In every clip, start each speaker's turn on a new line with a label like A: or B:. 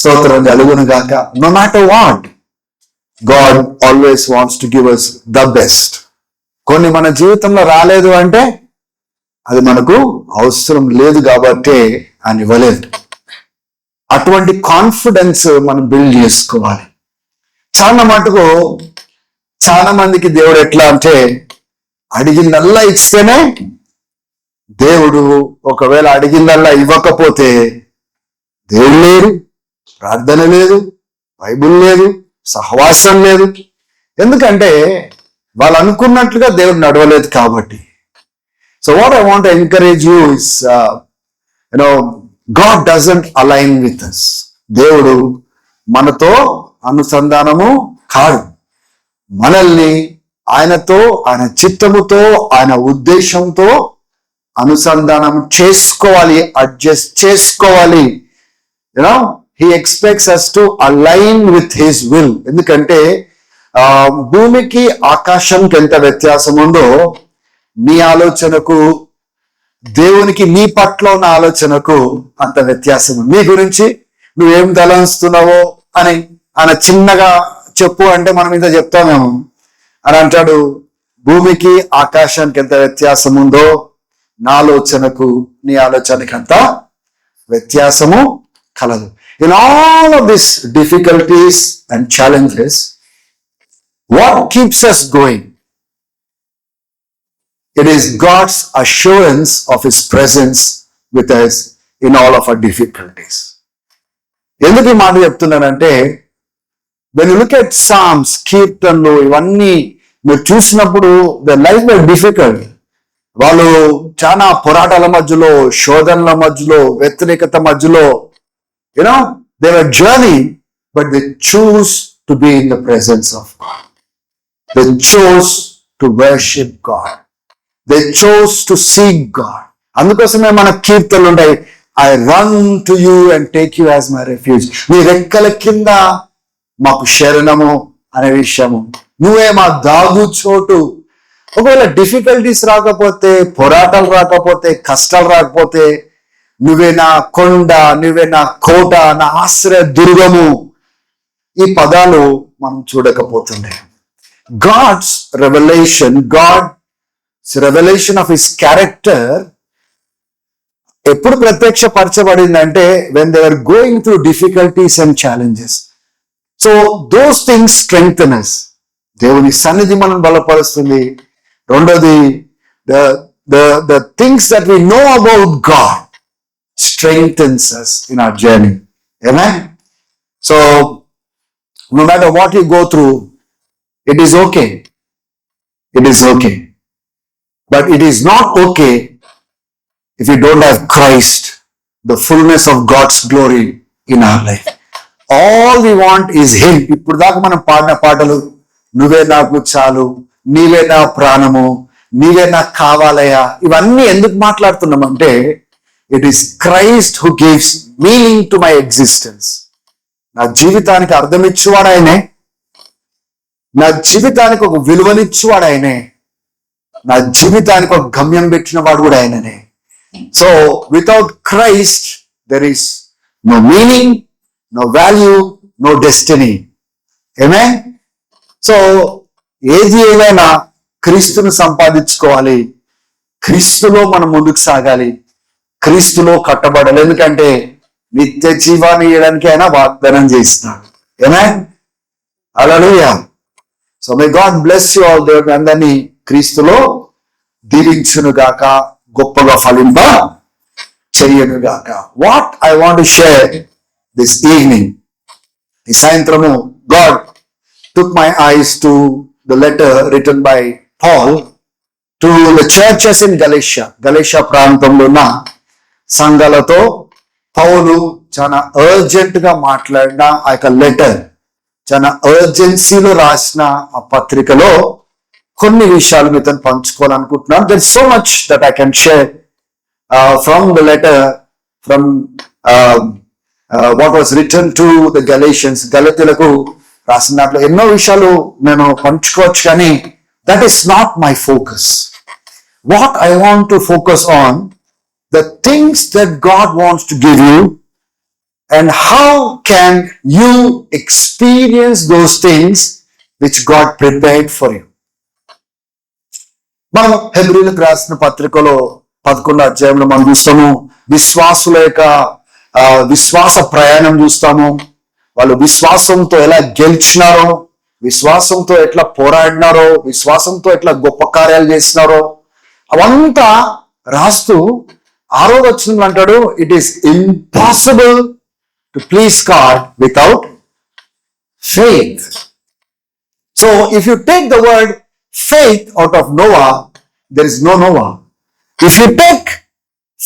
A: స్తోత్రం కలుగును గాక. No matter what, God always wants to give us the best. కొన్ని మన జీవితంలో రాలేదు అంటే అది మనకు అవసరం లేదు కాబట్టి అని ఇవ్వలేదు. అటువంటి కాన్ఫిడెన్స్ మనం బిల్డ్ చేసుకోవాలి. చాలా మటుకు చాలా మందికి దేవుడు ఎట్లా అంటే అడిగిందల్లా ఇస్తేనే దేవుడు, ఒకవేళ అడిగిందల్లా ఇవ్వకపోతే దేవుడు లేరు, ప్రార్థన లేదు, బైబుల్ లేదు, సహవాసం లేదు. ఎందుకంటే వాళ్ళు అనుకున్నట్లుగా దేవుడు నడవలేదు కాబట్టి. So what I want to encourage you is God doesn't align with us. దేవుడు మనతో అనుసంధానము కాదు. మనల్ని ఆయనతో, ఆయన చిత్తముతో, ఆయన ఉద్దేశంతో అనుసంధానం చేసుకోవాలి, అడ్జస్ట్ చేసుకోవాలి. He expects us to align with his will. ఎందుకంటే భూమికి ఆకాశంకి ఎంత వ్యత్యాసం ఉందో నీ ఆలోచనకు దేవునికి నీ పట్ల ఉన్న ఆలోచనకు అంత వ్యత్యాసం ఉంది. నీ గురించి నువ్వేం తలంస్తున్నావో అని ఆయన చిన్నగా చెప్పు అంటే మనం ఇంత చెప్తామేమో. అని అంటాడు, భూమికి ఆకాశానికి ఎంత వ్యత్యాసం ఉందో నా ఆలోచనకు నీ ఆలోచనకి అంత వ్యత్యాసము కలదు. In all of this difficulties and challenges, what keeps us going? It is God's assurance of his presence with us in all of our difficulties. ఎందుకు ఈ మాట చెప్తున్నానంటే, when you look at Psalms, కీర్తనలు ఇవన్నీ మీరు చూసినప్పుడు the life were difficult. వాళ్ళు చాలా పోరాటాల మధ్యలో, శోధనల మధ్యలో, వ్యతిరేకత మధ్యలో, they were journeying, but they choose to be in the presence of God. They chose to worship God. They chose to seek God. అందుకోసమే మన కీర్తనలు ఉంటాయి, I run to you and take you as my refuge. నీ రెక్కల కింద మాకు శరణము అనే విషయము, నువ్వే మా దాగు చోటు. ఒకవేళ డిఫికల్టీస్ రాకపోతే, పోరాటాలు రాకపోతే, కష్టాలు రాకపోతే, నువ్వే నా కొండ, నువ్వే నా కోట, నా ఆశ్రయ దుర్గము, ఈ పదాలు మనం చూడకపోతుండే. God's revelation of his character ఎప్పుడు ప్రత్యక్షపరచబడిందంటే when they were going through difficulties and challenges. So those things strengthen us. దేవుని సన్నిధి మనం బలపరుస్తుంది. రెండోది, the things that we know about God strengthens us in our journey. Amen? So no matter what you go through, it is okay. It is okay. But it is not okay if you don't have Christ, the fullness of God's glory in our life. All we want is him. ఇప్పుడు దాకా మనం పాడిన పాటలు, నువ్వే నాకు చాలు, నీవే నా ప్రాణము, నీవే నాకు కావాలయ్యా, ఇవన్నీ ఎందుకు మాట్లాడుతున్నామంటే, it is Christ who gives meaning to my existence. నా జీవితానికి అర్థం ఇచ్చేవాడు ఆయనే, నా జీవితానికి ఒక విలువనిచ్చేవాడు ఆయనే, నా జీవితానికి ఒక గమ్యం పెట్టిన వాడు కూడా ఆయననే. So without Christ there is no meaning, no value, no destiny. Amen. So ఏది ఏమైనా క్రీస్తును సంపాదించుకోవాలి, క్రీస్తులో మనం ముందుకు సాగాలి, క్రీస్తులో కట్టబడాలి. ఎందుకంటే నిత్య జీవాన్ని ఇవ్వడానికి ఆయన వాగ్దానం చేస్తున్నాడు. ఆమేన్. హల్లెలూయా. So may God bless you all. దేవుడు అందరినీ క్రీస్తులో దీవించును గాక, గొప్పగా ఫలింప చెయ్యను గాక. What I want to share this evening, ఈ సాయంత్రము, God took my eyes to the letter written by Paul to the churches in Galatia ప్రాంతంలో ఉన్న సంఘాలతో పౌలు చాలా అర్జెంట్ గా మాట్లాడిన ఆ యొక్క లెటర్, చాలా అర్జెన్సీలో రాసిన ఆ పత్రికలో కొన్ని విషయాలు మీతో పంచుకోవాలనుకుంటున్నాను. There is so much that I can share from the letter, from what was written to the Galatians. గలతీయులకు రాసిన దాంట్లో ఎన్నో విషయాలు నేను పంచుకోవచ్చు, కానీ that is not my focus. What I want to focus on the things that God wants to give you And how can you experience those things which God prepared for you? మనం హెబ్రీలకు రాసిన పత్రికలో 11వ అధ్యాయంలో మనం చూస్తాము విశ్వాసుల యొక్క విశ్వాస ప్రయాణం చూస్తాము. వాళ్ళు విశ్వాసంతో ఎలా గెలిచినారో, విశ్వాసంతో ఎట్లా పోరాడినారో, విశ్వాసంతో ఎట్లా గొప్ప కార్యాలు చేసినారో అవంతా రాస్తూ 6వ వచనంలో అంటాడు, it is impossible to please God without faith. So if you take the word faith out of Noah, there is no Noah. If you take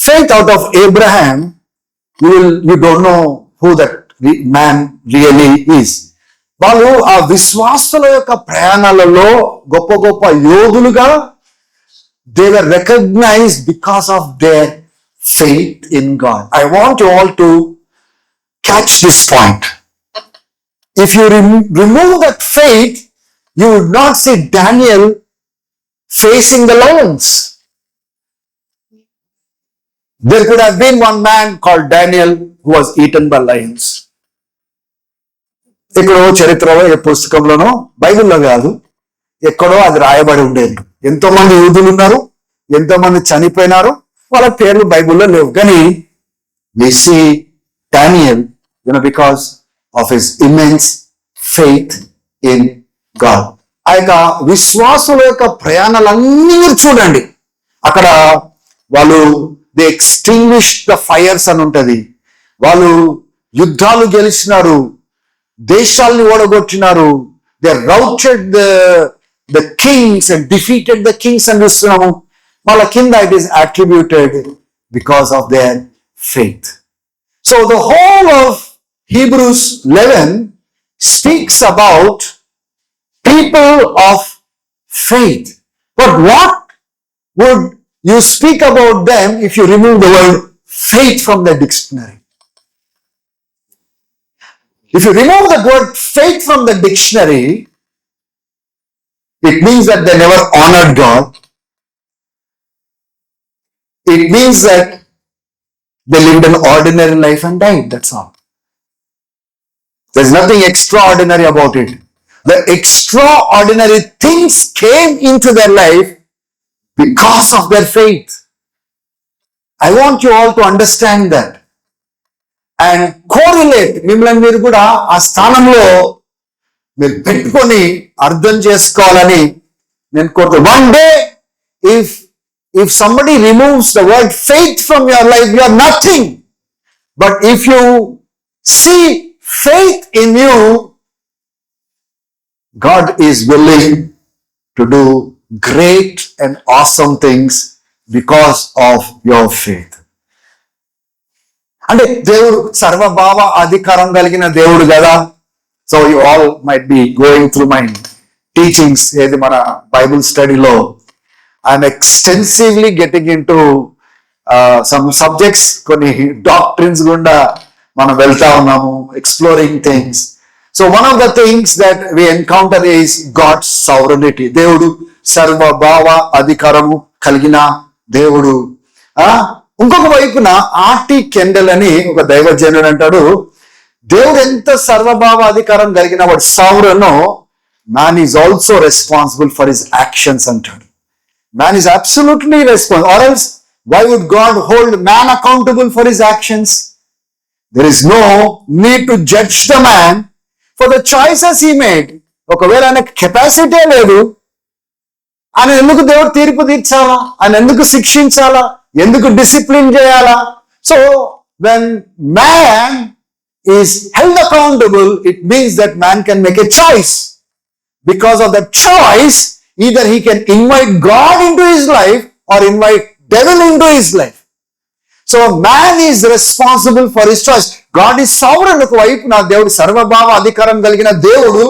A: faith out of Abraham, you don't know who that man really is. వాళ్ళు ఆ విశ్వాసుల యొక్క ప్రయాణాలలో గొప్ప గొప్ప యోధులుగా they were recognized because of their faith in God. I want you all to catch this point. If you remove that faith, you would not see Daniel facing the lions. There could have been one man called Daniel who was eaten by lions. ఎక్కడో చరిత్రలో ఏ పుస్తకంలోనో, బైబిల్లో కాదు, ఎక్కడో అది రాయబడి ఉండేది. ఎంతో మంది యూదులు ఉన్నారు, ఎంతో మంది చనిపోయినారు, వాళ్ళ పేర్లు బైబిల్లో లేవు. కానీ we see Daniel, because of his immense faith in God. ఆ యొక్క విశ్వాసుల యొక్క ప్రయాణాలన్నీ మీరు చూడండి. అక్కడ వాళ్ళు దే ఎక్స్టింగ్విష్ ద ఫైర్స్ అని ఉంటది. వాళ్ళు యుద్ధాలు గెలిచినారు, దేశాల్ని ఓడగొట్టినారు. They routed the kings and defeated the kings అని చూస్తున్నాము. వాళ్ళ కింద it is attributed because of their faith. So the whole of Hebrews 11 speaks about people of faith. But what would you speak about them if you remove the word faith from the dictionary? If you remove the word faith from the dictionary, it means that they never honored God. It means that they lived an ordinary life and died. That's all. There's nothing extraordinary about it. The extraordinary things came into their life because of their faith. I want you all to understand that and correlate. మిమ్మల్ని మీరు కూడా ఆ స్థానంలో మీరు పెట్టుకొని అర్థం చేసుకోవాలని నేను కోరుతాను. One day, if somebody removes the word faith from your life, you are nothing. But if you see faith in you, God is willing to do great and awesome things because of your faith. అంటే దేవుడు సర్వభావ అధికారం కలిగిన దేవుడు కదా. So you all might be going through my teachings. ఏది మన Bible స్టడీలో I'm extensively getting into some subjects, కొన్ని డాక్ట్రిన్స్ గుండా మనం వెళ్తా ఉన్నాము, exploring things. So one of the things that we encounter is God's sovereignty. దేవుడు సర్వభావ అధికారము కలిగిన దేవుడు. ఇంకొక వైపున ఆర్టీ కెండల్ అని ఒక దైవజనుడు అంటాడు, దేవుడు ఎంత సర్వభావ అధికారం కలిగిన వాడు సావరనో, man is also responsible for his actions అంటాడు. Man is absolutely responsible. Or else why would God hold man accountable for his actions? There is no need to judge the man for the choices he made. ఒకవేళ ఆయనకు capacity లేదు, ఆయన ఎందుకు దేవుడు తీర్పు తీర్చాలా? ఆయన ఎందుకు శిక్షించాలా? ఎందుకు డిసిప్లిన్ చేయాలా? So when man is held accountable, it means that man can make a choice. Because of that choice, either he can invite God into his life or invite devil into his life. So man is responsible for his choice. God is sovereign. ఒక వైపు నా దేవుడు సర్వభావ అధికారం కలిగిన దేవుడు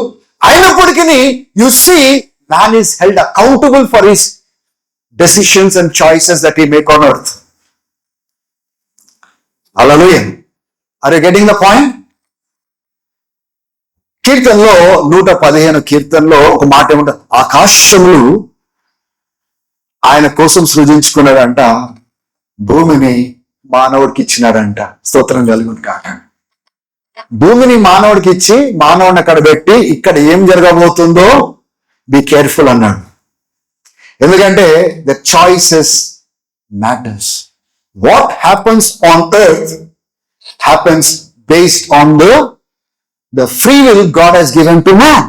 A: అయినప్పటికీ you see man is held accountable for his decisions and choices that he make on earth. Hallelujah. Are you getting the point? కీర్తనలో 115 కీర్తనలో ఒక మాట ఏమంటారు, ఆకాశములు ఆయన కోసం సృజించుకున్నాడంట, భూమిని మానవుడికి ఇచ్చినాడంట. స్తోత్రం కలుగును కాక. భూమిని మానవుడికి ఇచ్చి మానవుడిని అక్కడ పెట్టి ఇక్కడ ఏం జరగబోతుందో బి కేర్ఫుల్ అన్నాడు. ఎందుకంటే the choices matters. What happens on earth happens based on the free will God has given to man.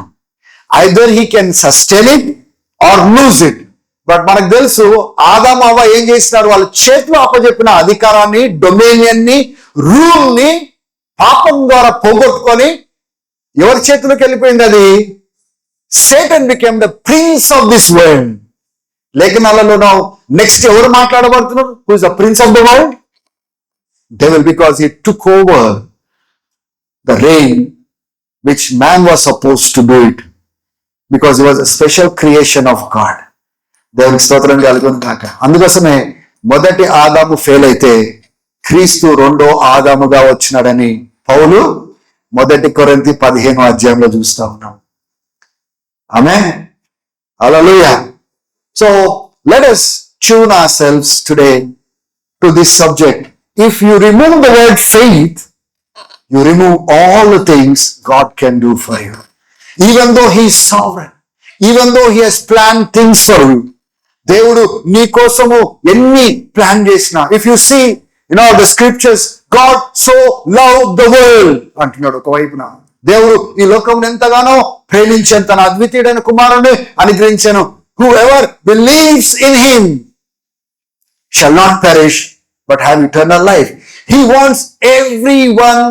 A: Either he can sustain it or lose it. But మనకు తెలుసు ఆదాము అవ్వ ఏం చేసినారు, వాళ్ళ చేతిలో అప్పచెప్పిన అధికారాన్ని, డొమినియన్ ని, రూల్ ని పాపం ద్వారా పోగొట్టుకొని ఎవరి చేతిలోకి వెళ్ళిపోయింది అది? Satan became the prince of this world. లేఖనాలలో నెక్స్ట్ ఎవరు మాట్లాడబడుతున్నారు? Who is the prince of the world? Devil, because he took over the reign which man was supposed to do it, because he was a special creation of God. దేవునికి స్తోత్రం కలుగును కాక. అందుకోసమే మొదటి ఆదాము ఫెయిల్ అయితే క్రీస్తు రెండో ఆదాముగా వచ్చినాడని పౌలు 1 కొరింథీ 15వ అధ్యాయంలో చూస్తా ఉన్నాం. ఆమేన్, హల్లెలూయా. So let us tune ourselves today to this subject. If you remove the word faith, you remove all the things God can do for you. Even though He is sovereign, even though He has planned things for you, దేవుడు నీ కోసము ఎన్ని plan చేసినా, if you see the scriptures, God so love the world అంటున్నాడు. ఒకవైపున దేవుడు ఈ లోకం ఎంతగానో ప్రేమించాను, తన అద్వితీయుడైన కుమారుని అనుగ్రహించాను. Whoever believes in him shall not perish but have eternal life. He wants everyone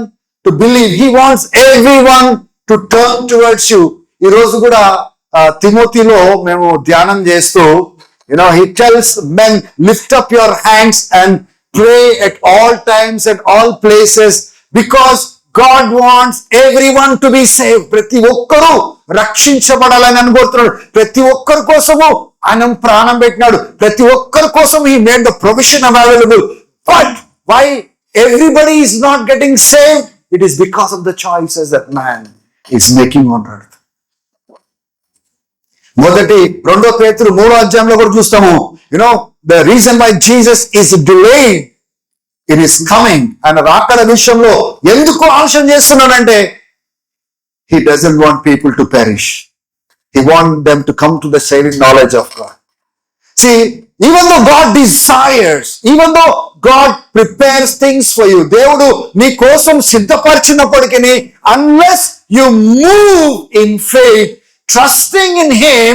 A: to believe, he wants everyone to turn towards you. ఈ రోజు కూడా తిమోతిలో మేము ధ్యానం చేస్తూ he tells men, lift up your hands and pray at all times and all places, because God wants everyone to be saved. ప్రతి ఒక్కరూ రక్షించబడాలని అనుకుంటున్నాడు. ప్రతి ఒక్కరి కోసము ఆయన ప్రాణం పెట్టినాడు. ప్రతి ఒక్కరి కోసం he made the provision available. But why everybody is not getting saved? It is because of the choices that man is making on earth. 2 పేతురు 3వ అధ్యాయంలో కూడా చూస్తాము. the reason why Jesus is delayed in his coming, ఆయన రాకడ విషయంలో ఎందుకు ఆలస్యం చేస్తున్నాడంటే he doesn't want people to perish. He wants them to come to the saving knowledge of God. See, even though God desires, even though God prepares things for you, దేవుడు నీ కోసం సిద్ధపరిచినప్పటికీ, unless you move in faith, trusting in him,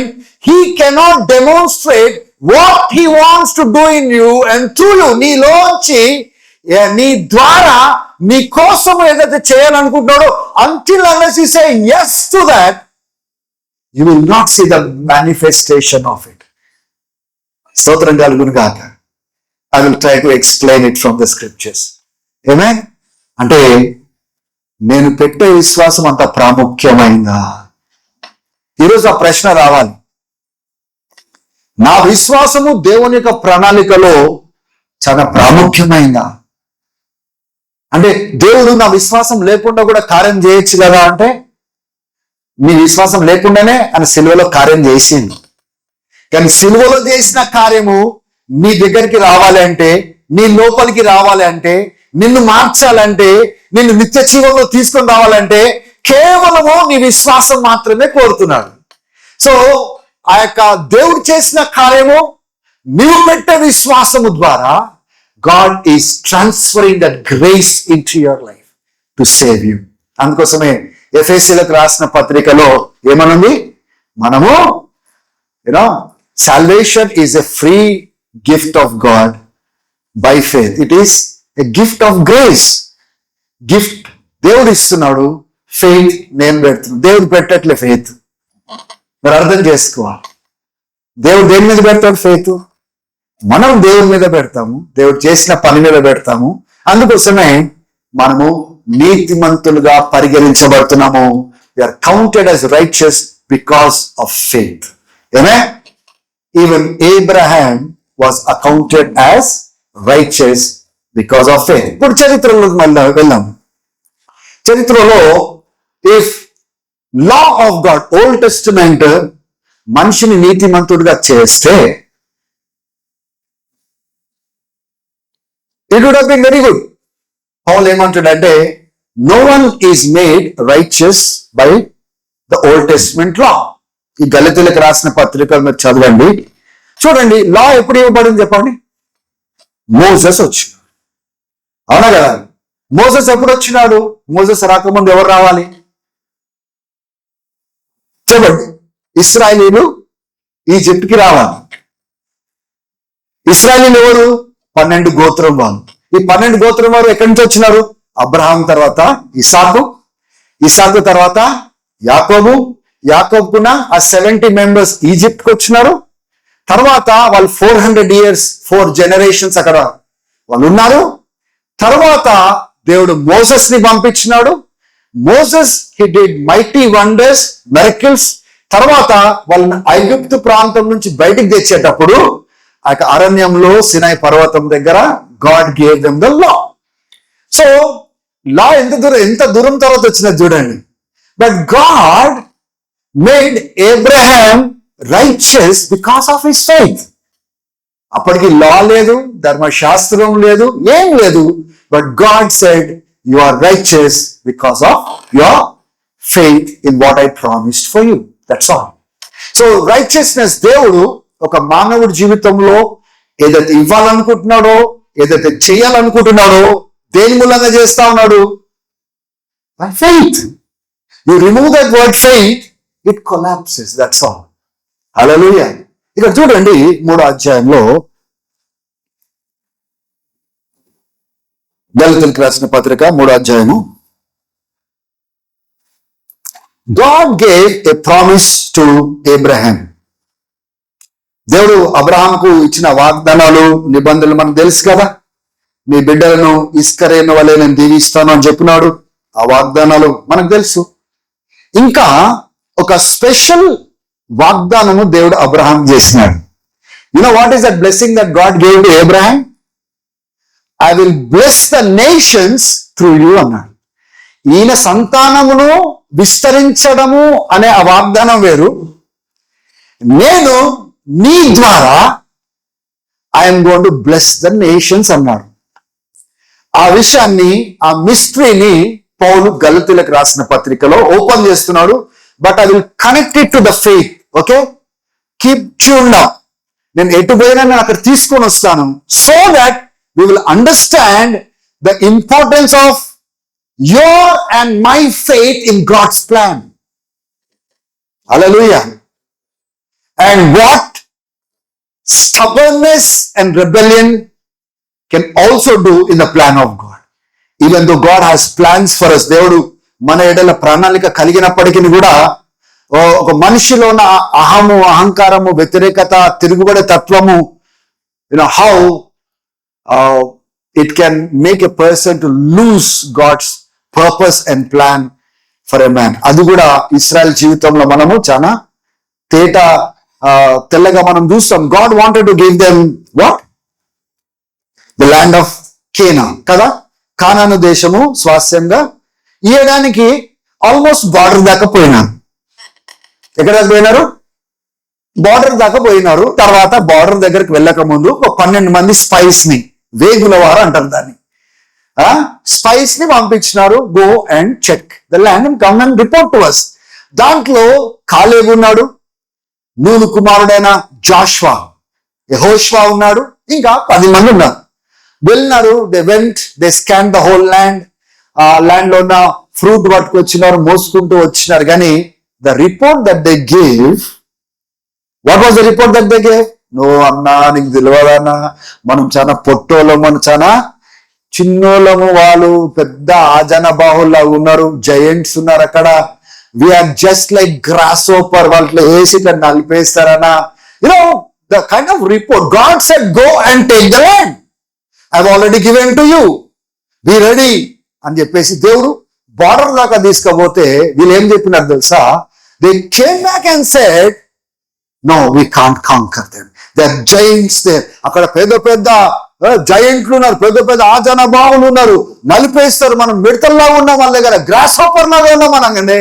A: he cannot demonstrate what he wants to do in you and through you. నీలోంచి నీ ద్వారా నీ కోసం ఏదైతే చేయాలనుకుంటున్నాడో, until unless you say yes to that, you will not see the manifestation of it. స్తోత్రం కలుగును గాక. I will try to explain it from the scriptures. Amen. అంటే నేను పెట్టే విశ్వాసం అంత ప్రాముఖ్యమైందా? ఈరోజు ఆ ప్రశ్న రావాలి. నా విశ్వాసము దేవుని యొక్క ప్రణాళికలో చాలా ప్రాముఖ్యమైందా? అంటే దేవుడు నా విశ్వాసం లేకుండా కూడా కార్యం చేయొచ్చు కదా అంటే, నీ విశ్వాసం లేకుండానే ఆయన సిలువలో కార్యం చేసింది. కానీ సిలువలో చేసిన కార్యము నీ దగ్గరికి రావాలి అంటే, నీ లోపలికి రావాలి అంటే, నిన్ను మార్చాలంటే, నిన్ను నిత్య జీవంలో తీసుకొని రావాలంటే కేవలము నీ విశ్వాసం మాత్రమే కోరుతున్నాడు. సో ఆ యొక్క దేవుడు చేసిన కార్యము నీవు పెట్టే విశ్వాసము ద్వారా God is transferring that grace into your life to save you. అందుకోసమే ఎఫెసీయులకు రాసిన పత్రికలో ఏమనుంది? మనము salvation is a free gift of God by faith. It is a gift of grace. Gift దేవుడు ఇస్తున్నాడు, ఫెయిత్ నేను పెడుతున్నాను. దేవుడు పెట్టట్లే ఫెయిత్. మరి అర్థం చేసుకోవాలి, దేవుడు దేని మీద పెడతాడు ఫెయిత్? మనం దేవుడి మీద పెడతాము, దేవుడు చేసిన పని మీద పెడతాము. అందుకోసమే మనము నీతిమంతులుగా పరిగణించబడుతున్నాము. we are counted as righteous because of faith. Amen. Even Abraham was accounted as righteous because of faith. ఇప్పుడు చరిత్రలో వెళ్దాం. చరిత్రలో if law of God, old testament మనిషిని నీతిమంతుడిగా చేస్తే it would have been very good. పౌలు ఏమంటాడంటే, no one is made righteous by the Old Testament law. ఈ గలతీయులకు రాసిన పత్రికలు మీరు చదవండి. చూడండి, లా ఎప్పుడు ఇవ్వబడింది చెప్పండి? మోసెస్ వచ్చినాడు. అవునా కదా? మోసెస్ ఎప్పుడు వచ్చినాడు? మోసెస్ రాకముందు ఎవరు రావాలి చెప్పండి? ఇశ్రాయేలీలు ఈజిప్ట్కి రావాలి. ఇశ్రాయేలీలు ఎవరు? 12 గోత్రం వాళ్ళు. ఈ 12 గోత్రం వారు ఎక్కడి నుంచి వచ్చినారు? అబ్రహాం తర్వాత ఇసాకు, ఇసాకు తర్వాత యాకోబు, యాకోబున ఆ 70 మెంబర్స్ ఈజిప్ట్కి వచ్చినారు. తర్వాత వాళ్ళు 400 years 4 generations అక్కడ వాళ్ళు ఉన్నారు. తర్వాత దేవుడు మోసెస్ ని పంపించినాడు. Moses he did mighty wonders, miracles. తర్వాత వాళ్ళని ఐగుప్తు ప్రాంతం నుంచి బయటికి తెచ్చేటప్పుడు ఆ అరణ్యంలో సినాయి పర్వతం దగ్గర God gave them the law. So law ఎంత దూరం తర్వాత వచ్చినది చూడండి. But God made Abraham righteous because of his faith. అప్పటికి లా లేదు, ధర్మశాస్త్రం లేదు, ఏం లేదు. But God said you are righteous because of your faith in what I promised for you. That's all. So righteousness దేవుడు ఒక మానవుడి జీవితంలో ఏదైతే ఇవ్వాలనుకుంటున్నాడో, ఏదైతే చేయాలనుకుంటున్నాడో దేని మూలంగా చేస్తా ఉన్నాడు? By faith. You remove that word faith, it collapses. That's all. హల్లెలూయా. ఇక్కడ చూడండి 3వ అధ్యాయంలో గలతీయులకు రాసిన పత్రిక 3వ అధ్యాయము. God gave a promise to Abraham. దేవుడు అబ్రహాంకు ఇచ్చిన వాగ్దానాలు, నిబంధనలు మనకు తెలుసు కదా. మీ బిడ్డలను ఇస్కరేణు వలె నేను దీవిస్తాను అని చెప్పినాడు. ఆ వాగ్దానాలు మనకు తెలుసు. ఇంకా ఒక స్పెషల్ వాగ్దానము దేవుడు అబ్రహాం చేసినాడు. You know what is that blessing that God gave to Abraham? I will bless the nations through you అన్నాడు. ఈయన సంతానమును విస్తరించడము అనే ఆ వాగ్దానం వేరు. నేను నీ ద్వారా I'm going to bless the nations అన్నాడు. ఆ విషయాన్ని, ఆ మిస్టరీని పౌలు గలతీయులకు రాసిన పత్రికలో ఓపెన్ చేస్తున్నాడు. But I will connect it to the faith. Okay, keep tuned up. నేను ఎటు పోయినా నేను అక్కడ తీసుకొని వస్తాను. So that we will understand the importance of your and my faith in God's plan. Hallelujah. And what stubbornness and rebellion can also do in the plan of God. Even though God has plans for us, దేవుడు మన ఎడల ప్రణాళిక కలిగినప్పటికీ కూడా ఒక మనిషిలో ఉన్న అహము, అహంకారము, వ్యతిరేకత, తిరుగుబడే తత్వము, how it can make a person to lose God's purpose and plan for a man. అది కూడా ఇశ్రాయేల్ జీవితంలో మనము చాలా తెల్లగా మనం చూస్తాం. God wanted to give them what? The land of Canaan, కదా. కానాను దేశము స్వాస్యంగా ఇయ్యడానికి ఆల్మోస్ట్ బార్డర్ దాకా పోయినారు. ఎక్కడ దాకా పోయినారు? బార్డర్ దాకా పోయినారు. తర్వాత బార్డర్ దగ్గరికి వెళ్ళక ముందు ఒక 12 మంది స్పైస్ ని, వేగుల వారు అంటారు దాన్ని, స్పైస్ ని పంపించినారు. Go and check the land and come and report to us. దాంట్లో కాలేబు ఉన్నాడు, నూను కుమారుడైన జాషువా, యెహోషువ ఉన్నాడు, ఇంకా 10 మంది ఉన్నారు. వెళ్ళినారు. They went, they scan the whole land. ఆ ల్యాండ్ లో ఉన్న ఫ్రూట్ పట్టుకొచ్చినారు, మోసుకుంటూ వచ్చినారు. కానీ the report that they gave, what was the report that they gave? నువ్వు అన్నా, నీకు తెలియదన్నా, మనం చాలా పొట్టోళ్ళము, మనం చాలా చిన్నోళ్ళము, వాళ్ళు పెద్ద ఆజనబాహుల్లా ఉన్నారు, జయంట్స్ ఉన్నారు అక్కడ. We are just like grasshopper, వాళ్ళలో వేసి ఇట్లా నలిపేస్తారన్నా. You know the kind of report. God said go and take the land, I have already given to you, be ready అని చెప్పేసి దేవుడు బార్డర్ దాకా తీసుకపోతే వీళ్ళు ఏం చెప్పినారు తెలుసా? They came back and said no, we can't conquer them. They're giants there. అక్కడ పెద్ద పెద్ద జయంట్లు ఉన్నారు, పెద్ద పెద్ద ఆజనబాహులు ఉన్నారు, నలిపేస్తారు. మనం మిడతల్లా ఉన్నాం వాళ్ళ దగ్గర, గ్రాస్ హాపర్ లాగా ఉన్నాం అనగానే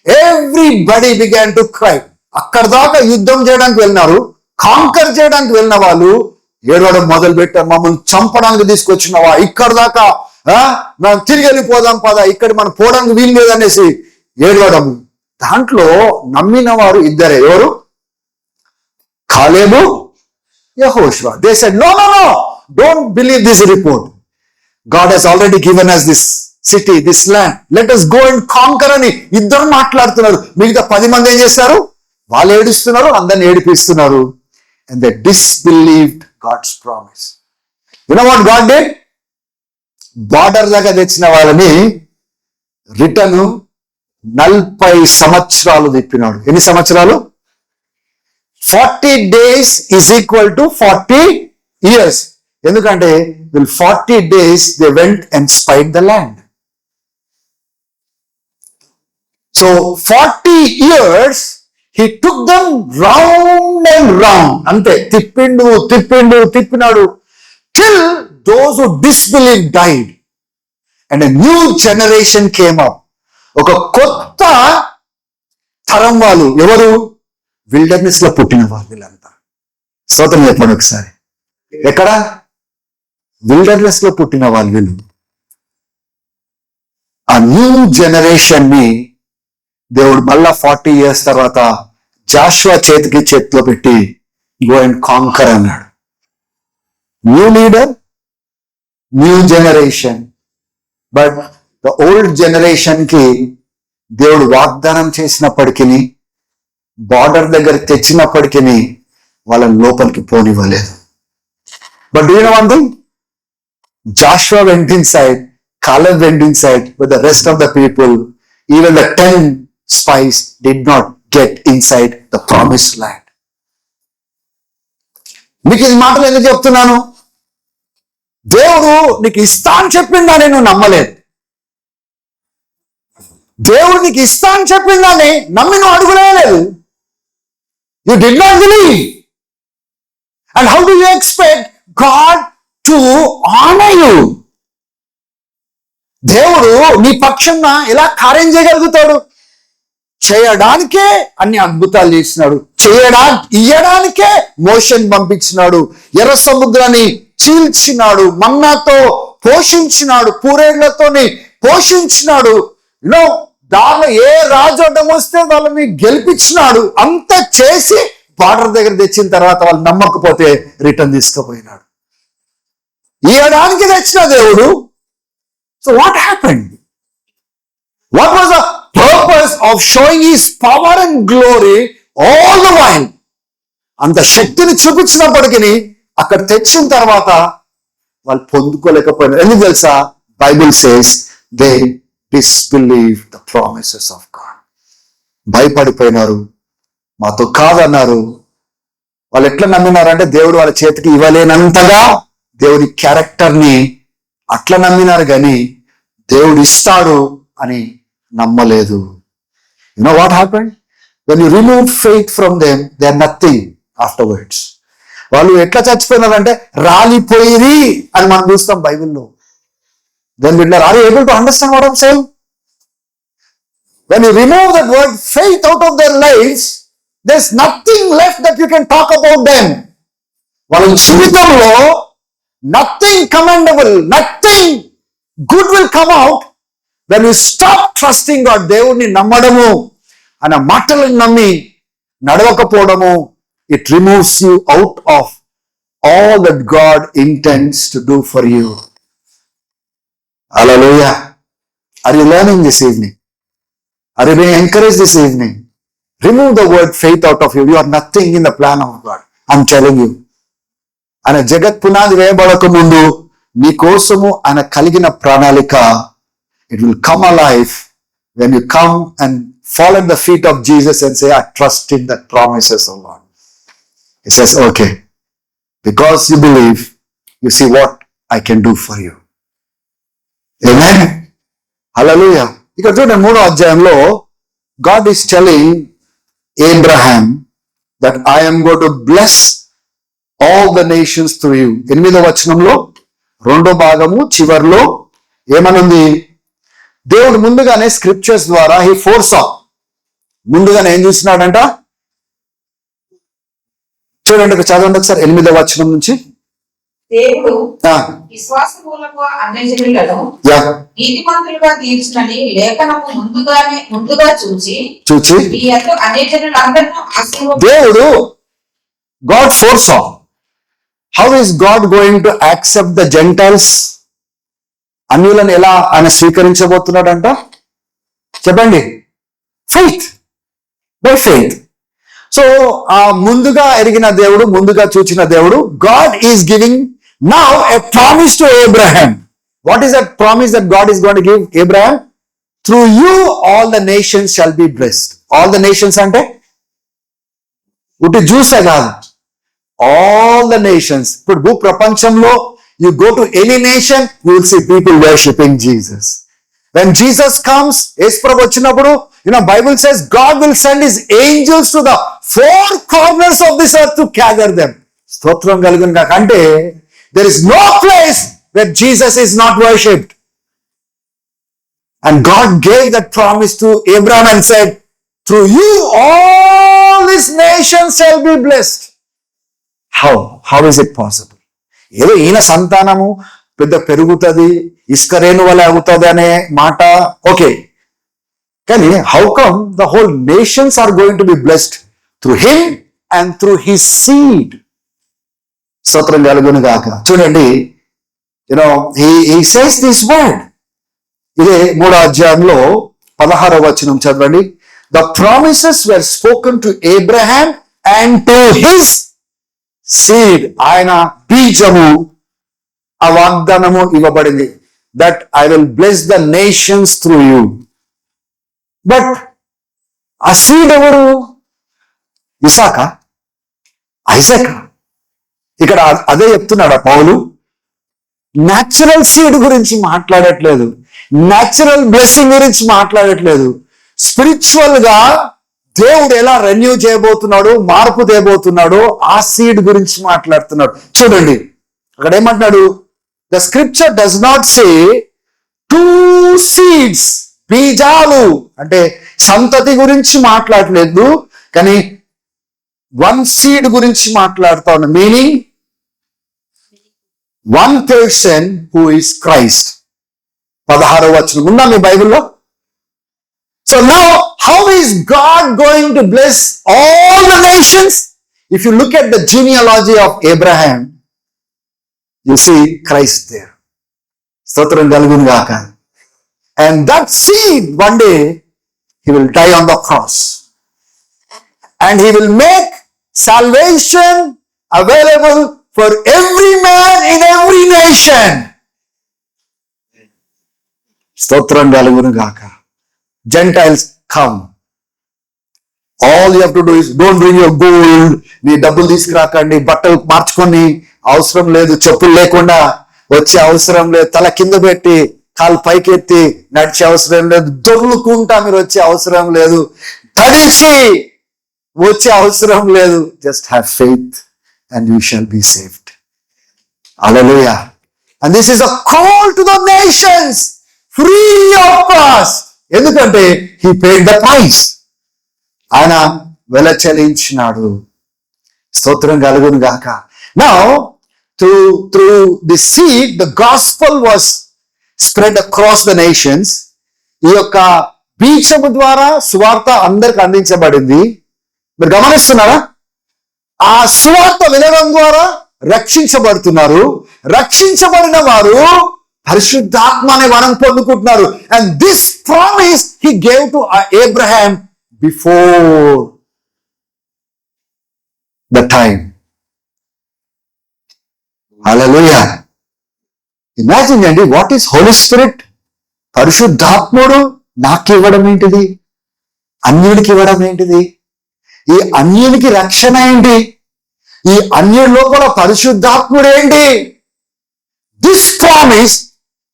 A: ఎవ్రీబడి బిగాన్ టు క్రై. అక్కడ దాకా యుద్ధం చేయడానికి వెళ్ళినారు, కాంకర్ చేయడానికి వెళ్ళిన వాళ్ళు ఏడవడం మొదలు పెట్టారు. మమ్మల్ని చంపడానికి తీసుకొచ్చినవా, ఇక్కడ దాకా మనం తిరిగి వెళ్ళిపోదాం పద, ఇక్కడ మనం పోవడానికి వీలు లేదనేసి ఏడవడం. దాంట్లో నమ్మిన వారు ఇద్దరే. ఎవరు? కాలేబు, యెహోషువ. They said no no no, don't believe this report. God has already given us this city, this land, let us go and conquer అని ఇద్దరు మాట్లాడుతున్నారు. మిగతా 10 మంది ఏం చేస్తారు? వాళ్ళు ఏడుస్తున్నారు, అందరిని ఏడిపిస్తున్నారు. And they disbelieved God's promise. You know what God did? Border దాకా తెచ్చిన వాళ్ళని రిటర్న్ 40 సంవత్సరాలు తిప్పినాడు. ఎన్ని సంవత్సరాలు? 40 days is equal to 40 years. ఎందుకంటే వీళ్ళు 40 days they went and spied the land. So 40 years he took them round and round. అంతే, తిప్పినాడు till those who disbelieved died and a new generation came up. ఒక కొత్త తరం వాళ్ళు. ఎవరు? Wilderness లో పుట్టిన వాళ్ళు వీళ్ళంతా. స్తోత్రం చెప్పండి ఒకసారి. ఎక్కడ? విల్డర్నెస్ లో పుట్టిన వాళ్ళు వీళ్ళు. ఆ న్యూ జనరేషన్ ని దేవుడు మళ్ళా 40 years తర్వాత జాషువా చేతిలో పెట్టి గో అండ్ కాంకర్ అన్నాడు. New leader, new generation. But the old generation కి దేవుడు వాగ్దానం చేసినప్పటికీ, బార్డర్ దగ్గర తెచ్చినప్పటికీ వాళ్ళని లోపలికి పోనివ్వలేదు. But do you know one thing? Joshua went inside, Caleb went inside, but the rest of the people, even the 10 spies did not get inside the promised land. మీకు ఈ మాటలు ఎందుకు చెప్తున్నాను? దేవుడు నీకు ఇస్తా అని చెప్పిందా నేను నమ్మలేదు. దేవుడు నీకు ఇస్తా అని చెప్పిందాన్ని నమ్మి నువ్వు అడుగులేదు. You did not believe. And how do you expect God to honour you? దేవుడు నీ పక్షంగా ఎలా కార్యం చేయగలుగుతాడు? చేయడానికే అన్ని అద్భుతాలు చేసినాడు. ఇయ్యడానికే మోషన్ పంపించినాడు. ఎర్ర సముద్రాన్ని చీల్చినాడు. మన్నాతో పోషించినాడు. పూరేళ్లతోని పోషించినాడు. దానిలో ఏ రాజు అడ్డం వస్తే వాళ్ళని గెలిపించినాడు. అంత చేసి బార్డర్ దగ్గర తెచ్చిన తర్వాత వాళ్ళు నమ్మకపోతే రిటర్న్ తీసుకుపోయినాడు. ఇయ్యడానికి తెచ్చిన దేవుడు. So what happened? What was the purpose of showing his power and glory all the while? అంత శక్తిని చూపించినప్పటికీ అక్కడ తెచ్చిన తర్వాత వాళ్ళు పొందుకోలేకపోయినారు. ఎందుకు తెలుసా? Bible says they disbelieved the promises of God. భయపడిపోయినారు. మాతో కాదన్నారు. వాళ్ళు ఎట్లా నమ్మినారంటే దేవుడు వాళ్ళ చేతికి ఇవ్వలేనంతగా దేవుడి క్యారెక్టర్ని అట్లా నమ్మినారు, కానీ దేవుడు ఇస్తాడు అని నమ్మలేదు. You know what happened? When you remove faith from them, they are nothing afterwards. వాళ్ళు ఎట్లా చచ్చిపోయినారంటే రాలిపోయిరి అని మనం చూస్తాం బైబిల్లో. Then are you able to understand what I'm saying? When you remove that word faith out of their lives, there's nothing left that you can talk about them. వాళ్ళ జీవితంలో nothing commendable, nothing good will come out when you stop trusting God. దేవుడిని నమ్మడము, ఆయన మాటలను నమ్మి నడవకపోవడము, it removes you out of all that God intends to do for you. Hallelujah. Are you learning this evening? Are you being encouraged this evening? Remove the word faith out of you. You are nothing in the plan of God. I'm telling you. ఆయన జగత్ పునాది వేయబడక ముందు నీ కోసము ఆయన కలిగిన ప్రణాళిక, it will come alive when you come and fall at the feet of Jesus and say, I trust in the promises of God. He says, okay, because you believe, you see what I can do for you. Amen. Hallelujah. ఇక్కడ చూడండి 3వ అధ్యాయంలో God is telling Abraham that I am going to bless all the nations through you. 8వ వచనంలో 2వ భాగము చివర్లో ఏమనుంది? దేవుడు ముందుగానే స్క్రిప్చర్స్ ద్వారా హీ ఫోర్సా ముందుగానే ఏం చూసినాడంట? చూడండి, చదవండి ఒకసారి 8వ వచనం నుంచి.
B: దేవుడు విశ్వాసమూలక అన్యజనులను నీతిమంతులుగా తీర్చునని లేఖనము ముందుగా చూచి ఈ యందు అన్యజనులందరినీ ఆశీర్వదించును.
A: దేవుడు God foresaw. How is God going to accept the Gentiles? అన్యులను ఎలా ఆయన స్వీకరించబోతున్నాడంట చెప్పండి. Faith, by faith. సో ఆ ముందుగా ఎరిగిన దేవుడు, ముందుగా చూచిన దేవుడు, God is giving now a promise to Abraham. What is that promise that God is going to give Abraham? Through you all the nations shall be blessed. All the nations అంటే ఉట్టి జ్యూసే కాదు, all the nations. ఇప్పుడు భూ ప్రపంచంలో you go to any nation, you will see people worshiping Jesus. When Jesus comes, యేసు ప్రభు వచ్చినప్పుడు, Bible says God will send his angels to the four corners of this earth to gather them. స్తోత్రం కలుగును గాక. అంటే there is no place where Jesus is not worshipped. And God gave that promise to Abraham and said, through you all these nations shall be blessed. How is it possible? ఏదో ఈయన సంతానము పెద్ద పెరుగుతుంది, ఇస్కరేణు వల్ల అవుతుంది అనే మాట ఓకే, కానీ how come the whole nations are going to be blessed through him and through his seed? స్తోత్రం కలుగును గాక. చూడండి, he says this word. ఇదే 3వ అధ్యాయంలో 16వ వచనం చదవండి. The promises were spoken to Abraham and to his seed. ఆయన బీజము, ఆ వాగ్దానము ఇవ్వబడింది. That I will bless the nations through you. But ఆ సీడ్ ఎవరు? ఇసాకా, ఐజాకా? ఇక్కడ అదే చెప్తున్నాడు పౌలు. న్యాచురల్ సీడ్ గురించి మాట్లాడట్లేదు, న్యాచురల్ బ్లెస్సింగ్ గురించి మాట్లాడట్లేదు. స్పిరిచువల్ గా దేవుడు ఎలా రెన్యూ చేయబోతున్నాడు, మార్పు తేబోతున్నాడో ఆ సీడ్ గురించి మాట్లాడుతున్నాడు. చూడండి అక్కడ ఏమంటున్నాడు, the scripture does not say 2 seeds, బీజాలు అంటే సంతతి గురించి మాట్లాడలేదు, కానీ 1 seed గురించి మాట్లాడుతా ఉన్నాడు. Meaning 1 person who is Christ. 16వ వచనం ఉందా మీ బైబిల్లో? So now, how is God going to bless all the nations? If you look at the genealogy of Abraham, you see Christ there. స్తోత్రం కలుగును గాక. And that seed, one day, he will die on the cross. And he will make salvation available for every man in every nation. స్తోత్రం కలుగును గాక. Gentiles come. All you have to do is don't bring your gold. నీ డబ్బులు తీసుకురాకండి, బట్టలు మార్చుకొని అవసరం లేదు, చెప్పులు లేకుండా వచ్చే అవసరం లేదు, తల కింద పెట్టి కాలు పైకి ఎత్తి నడిచే అవసరం లేదు, దొర్లుకుంటా మీరు వచ్చే అవసరం లేదు, తడిచి వచ్చే అవసరం లేదు. Just have faith and you shall be saved. Hallelujah. And this is a call to the nations free of cost. ఎందుకంటే he paid the price. ఆయన వెల చెల్లించినాడు. స్తోత్రం కలుగును గాక. Now through the seed the gospel was spread across the nations. ఈ యొక్క బీజము ద్వారా సువార్త అందరికి అందించబడింది. మీరు గమనిస్తున్నారా? ఆ సువార్త వినడం ద్వారా రక్షించబడుతున్నారు. రక్షించబడిన వారు పరిశుద్ధాత్మ అనే వరం పొందుకుంటున్నారు. And this promise he gave to Abraham before the time. హల్లెలూయా. ఇమాజిన్ అండి, వాట్ ఈస్ హోలీ స్పిరిట్? పరిశుద్ధాత్ముడు నాకు ఇవ్వడం ఏంటిది? అన్యుడికి ఇవ్వడం ఏంటిది? ఈ అన్యునికి రక్షణ ఏంటి? ఈ అన్యుడి లోపల పరిశుద్ధాత్ముడు ఏంటి? This promise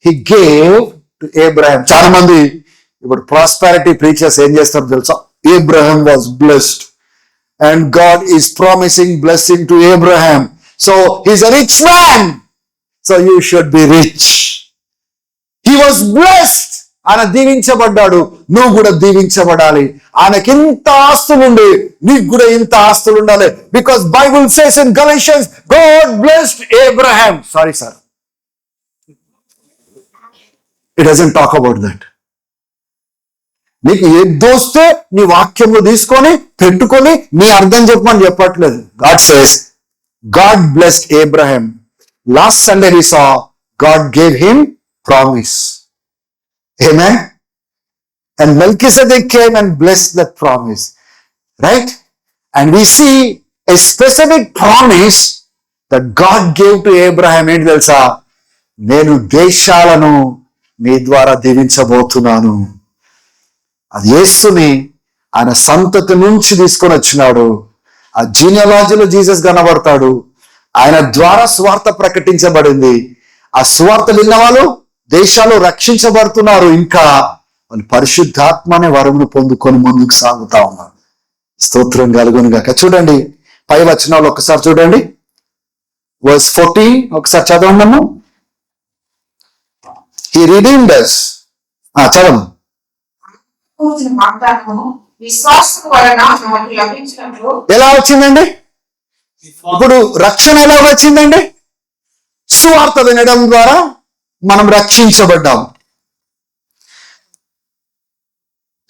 A: he gave to Abraham. చాలా మంది ఇప్పుడు ప్రాస్పెరిటీ ప్రీచర్స్ ఏం చేస్తారు తెలుసా? Abraham was blessed and God is promising blessing to Abraham. So he's a rich man. So you should be rich. He was blessed ఆయన దీవించబడ్డాడు, నువ్వు కూడా దీవించబడాలి. ఆయనకి ఇంత ఆస్తులుండి నీకు కూడా ఇంత ఆస్తులు ఉండాలి. Because Bible says in Galatians, God blessed Abraham. Sorry sir, it doesn't talk about that. నీకు ఏది వస్తే నీ వాక్యము తీసుకొని పెట్టుకొని నీ అర్థం చెప్పమని చెప్పట్లేదు. God says God blessed Abraham. Last Sunday we saw God gave him promise. Amen. And Melchizedek came and blessed that promise. Right? And we see a specific promise that God gave to Abraham. ఏంటి తెలుసా? నేను దేశాలను నీ ద్వారా దీవించబోతున్నాను. అది యేసుని ఆయన సంతతి నుంచి తీసుకొని వచ్చినాడు. ఆ జీనియాలజీలో జీసస్ కనబడతాడు. ఆయన ద్వారా సువార్త ప్రకటించబడింది. ఆ సువార్త విన్న వాళ్ళు దేశాలు రక్షించబడుతున్నారు. ఇంకా వాళ్ళు పరిశుద్ధాత్మనే వరమును పొందుకొని ముందుకు సాగుతా ఉన్నారు. స్తోత్రం కలుగును గాక. చూడండి పై వచనాలు ఒకసారి చూడండి. వర్స్ 14 ఒకసారి చదవండి. He redeemed us. చదవండి.
B: విశ్వాసం వలన మనకు లభించినట్లు.
A: ఎలా వచ్చిందండి? ఇప్పుడు రక్షణ ఎలా వచ్చిందండి? సువార్త వినడం ద్వారా మనం రక్షించబడ్డాం.